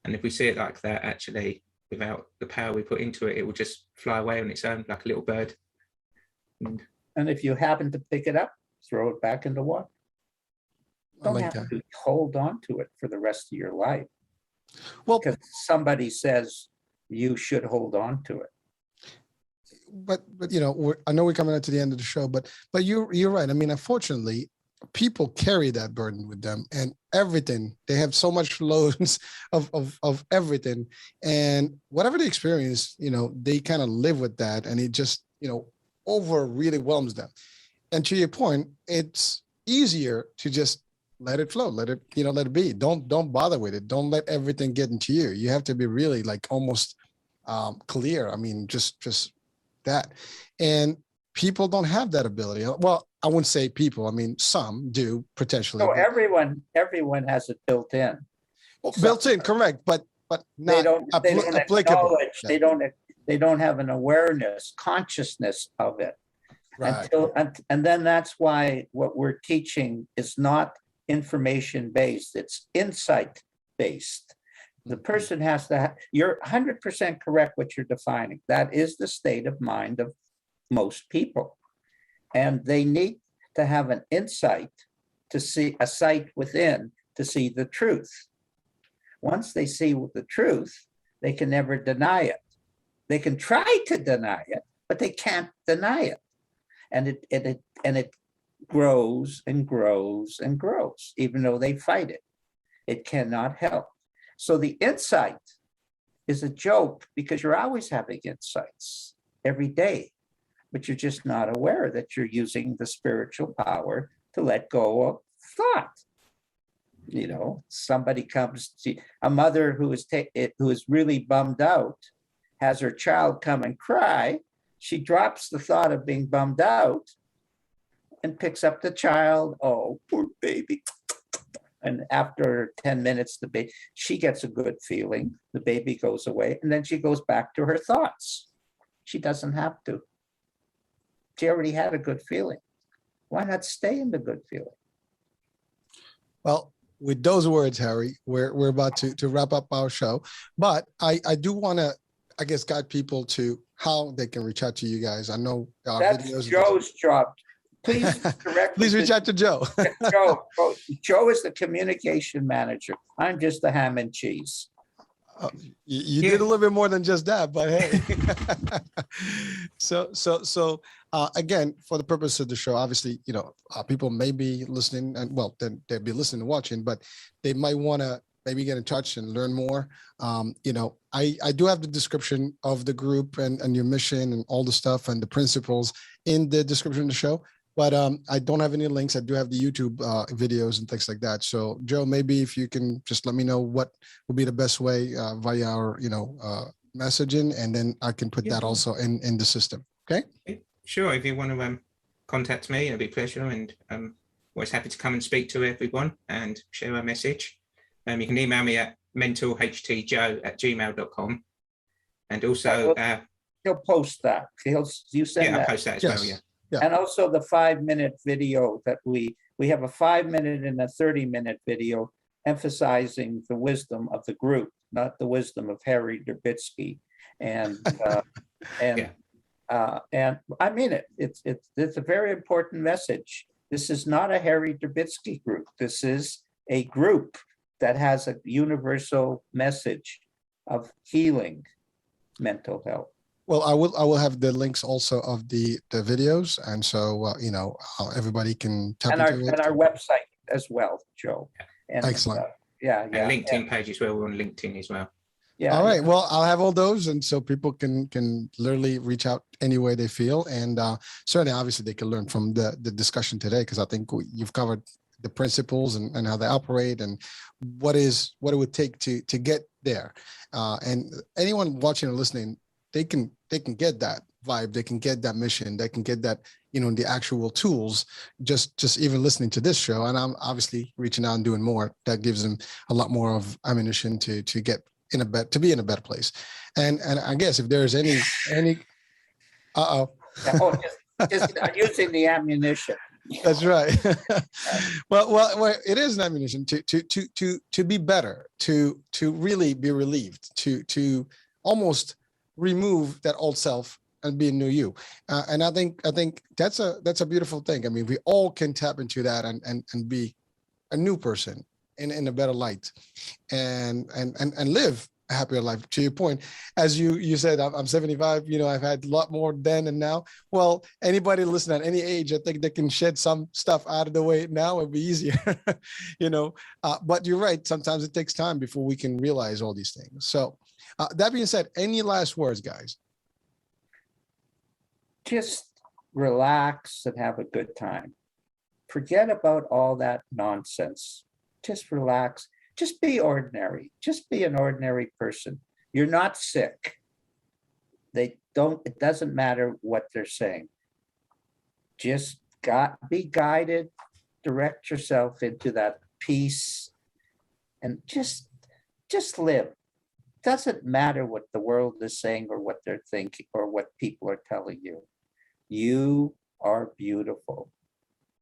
And if we see it like that, actually, without the power we put into it, it will just fly away on its own like a little bird. And if you happen to pick it up, throw it back in the water. Don't like have that. to hold on to it for the rest of your life Well, because somebody says you should hold on to it. but you know, I know we're coming up to the end of the show, but you're right. I mean, unfortunately, people carry that burden with them and everything. They have so much loads of everything, and whatever they experience, you know, they kind of live with that, and it just, you know, over really whelms them. And to your point, it's easier to just let it flow, let it be. Don't bother with it. Don't let everything get into you. You have to be really like almost clear. I mean, just that. And people don't have that ability. Well, I wouldn't say people. I mean, some do potentially. So but- everyone has it built in. Well, built in, correct, but They not don't applicable. acknowledge, Yeah. they don't have an awareness, consciousness of it. Right. And then that's why what we're teaching is not information based, it's insight based. The person has to have, you're 100% correct what you're defining. That is the state of mind of most people. And they need to have an insight to see a sight within to see the truth. Once they see the truth, they can never deny it. They can try to deny it, but they can't deny it. And it grows and grows and grows, even though they fight it. It cannot help. So the insight is a joke because you're always having insights every day, but you're just not aware that you're using the spiritual power to let go of thought. You know, somebody comes to a mother who is really bummed out, has her child come and cry. She drops the thought of being bummed out and picks up the child. Oh, poor baby. And after 10 minutes, she gets a good feeling. The baby goes away, and then she goes back to her thoughts. She doesn't have to. She already had a good feeling. Why not stay in the good feeling? Well, with those words, Harry, we're about to wrap up our show, but I do want to, I guess, guide people to how they can reach out to you guys. I know our That's videos. Joe's job. Please direct. Please reach out to Joe. Joe is the communication manager. I'm just the ham and cheese. You did a little bit more than just that, but hey. So again, for the purpose of the show, obviously, you know, people may be listening, and well, then they'll be listening and watching, but they might want to maybe get in touch and learn more. You know, I do have the description of the group and your mission and all the stuff and the principles in the description of the show. But I don't have any links. I do have the YouTube videos and things like that. So Joe, maybe if you can just let me know what will be the best way via our, you know, messaging, and then I can put that also in the system. Okay. Sure. If you want to contact me, it'd be a pleasure, and always happy to come and speak to everyone and share a message. You can email me at mentalhtjoe@gmail.com, and also He'll post that. You send I'll that. post that as Yes. well. Yeah. Yeah. And also the 5-minute video that we have a 5-minute and a 30-minute video emphasizing the wisdom of the group, not the wisdom of Harry Durbitsky. And and I mean it. It's a very important message. This is not a Harry Durbitsky group. This is a group that has a universal message of healing mental health. Well, I will have the links also of the videos, and so you know, everybody can tap And into it. our website as well, Joe. And, Excellent. yeah, And yeah. LinkedIn page as well. We're on LinkedIn as well. Yeah. All right. Well, I'll have all those, and so people can literally reach out any way they feel, and certainly, obviously, they can learn from the discussion today, because I think you've covered the principles and how they operate and what it would take to get there. And anyone watching or listening, they can get that vibe, they can get that mission, they can get that, you know, the actual tools, just even listening to this show. And I'm obviously reaching out and doing more. That gives them a lot more of ammunition to get in a to be in a better place. And I guess if there's any Yeah, oh, just using the ammunition. That's right. well, it is an ammunition to be better, to really be relieved, to almost remove that old self and be a new you. And I think that's a beautiful thing. I mean, we all can tap into that and be a new person in a better light, and live a happier life. To your point, as you said, I'm 75, you know, I've had a lot more then and now. Well, anybody listening at any age, I think they can shed some stuff out of the way now. It'd be easier, you know, but you're right. Sometimes it takes time before we can realize all these things. So that being said, any last words, guys? Just relax and have a good time. Forget about all that nonsense. Just relax. Just be ordinary. Just be an ordinary person. You're not sick. It doesn't matter what they're saying. Just be guided, direct yourself into that peace, and just live. Doesn't matter what the world is saying or what they're thinking or what people are telling you. You are beautiful.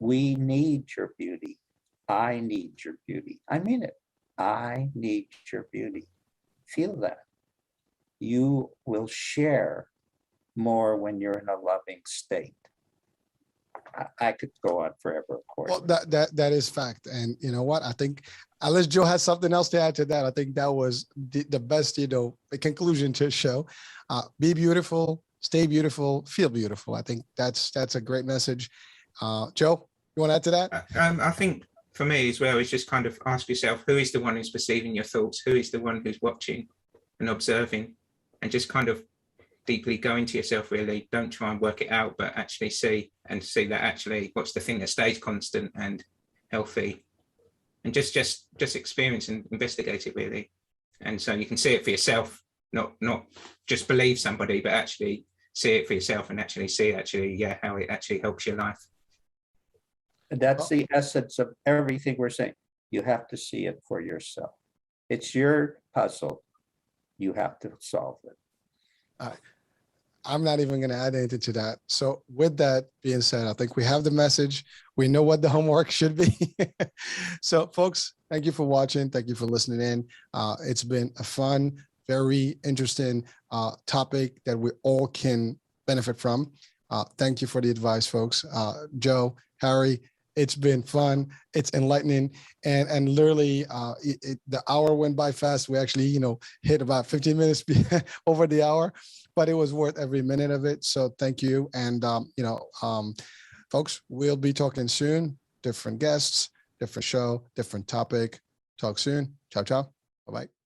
We need your beauty. I need your beauty. I mean it. I need your beauty. Feel that. You will share more when you're in a loving state. I could go on forever, of course. Well, that is fact. And you know what? I think unless Joe has something else to add to that, I think that was the best, you know, the conclusion to the show. Be beautiful, stay beautiful, feel beautiful. I think that's a great message. Joe, you want to add to that? I think for me as well, is just kind of ask yourself, who is the one who's perceiving your thoughts? Who is the one who's watching and observing? And just kind of deeply go into yourself, really. Don't try and work it out, but actually see that actually what's the thing that stays constant and healthy. And just experience and investigate it, really. And so you can see it for yourself, not just believe somebody, but actually see it for yourself and actually see how it actually helps your life. And that's the essence of everything we're saying. You have to see it for yourself. It's your puzzle. You have to solve it. I'm not even going to add anything to that. So with that being said, I think we have the message. We know what the homework should be. So folks, thank you for watching. Thank you for listening in. It's been a fun, very interesting topic that we all can benefit from. Thank you for the advice, folks. Joe, Harry, it's been fun. It's enlightening, and literally, the hour went by fast. We actually, you know, hit about 15 minutes over the hour, but it was worth every minute of it. So thank you, and folks, we'll be talking soon. Different guests, different show, different topic. Talk soon. Ciao, ciao. Bye bye.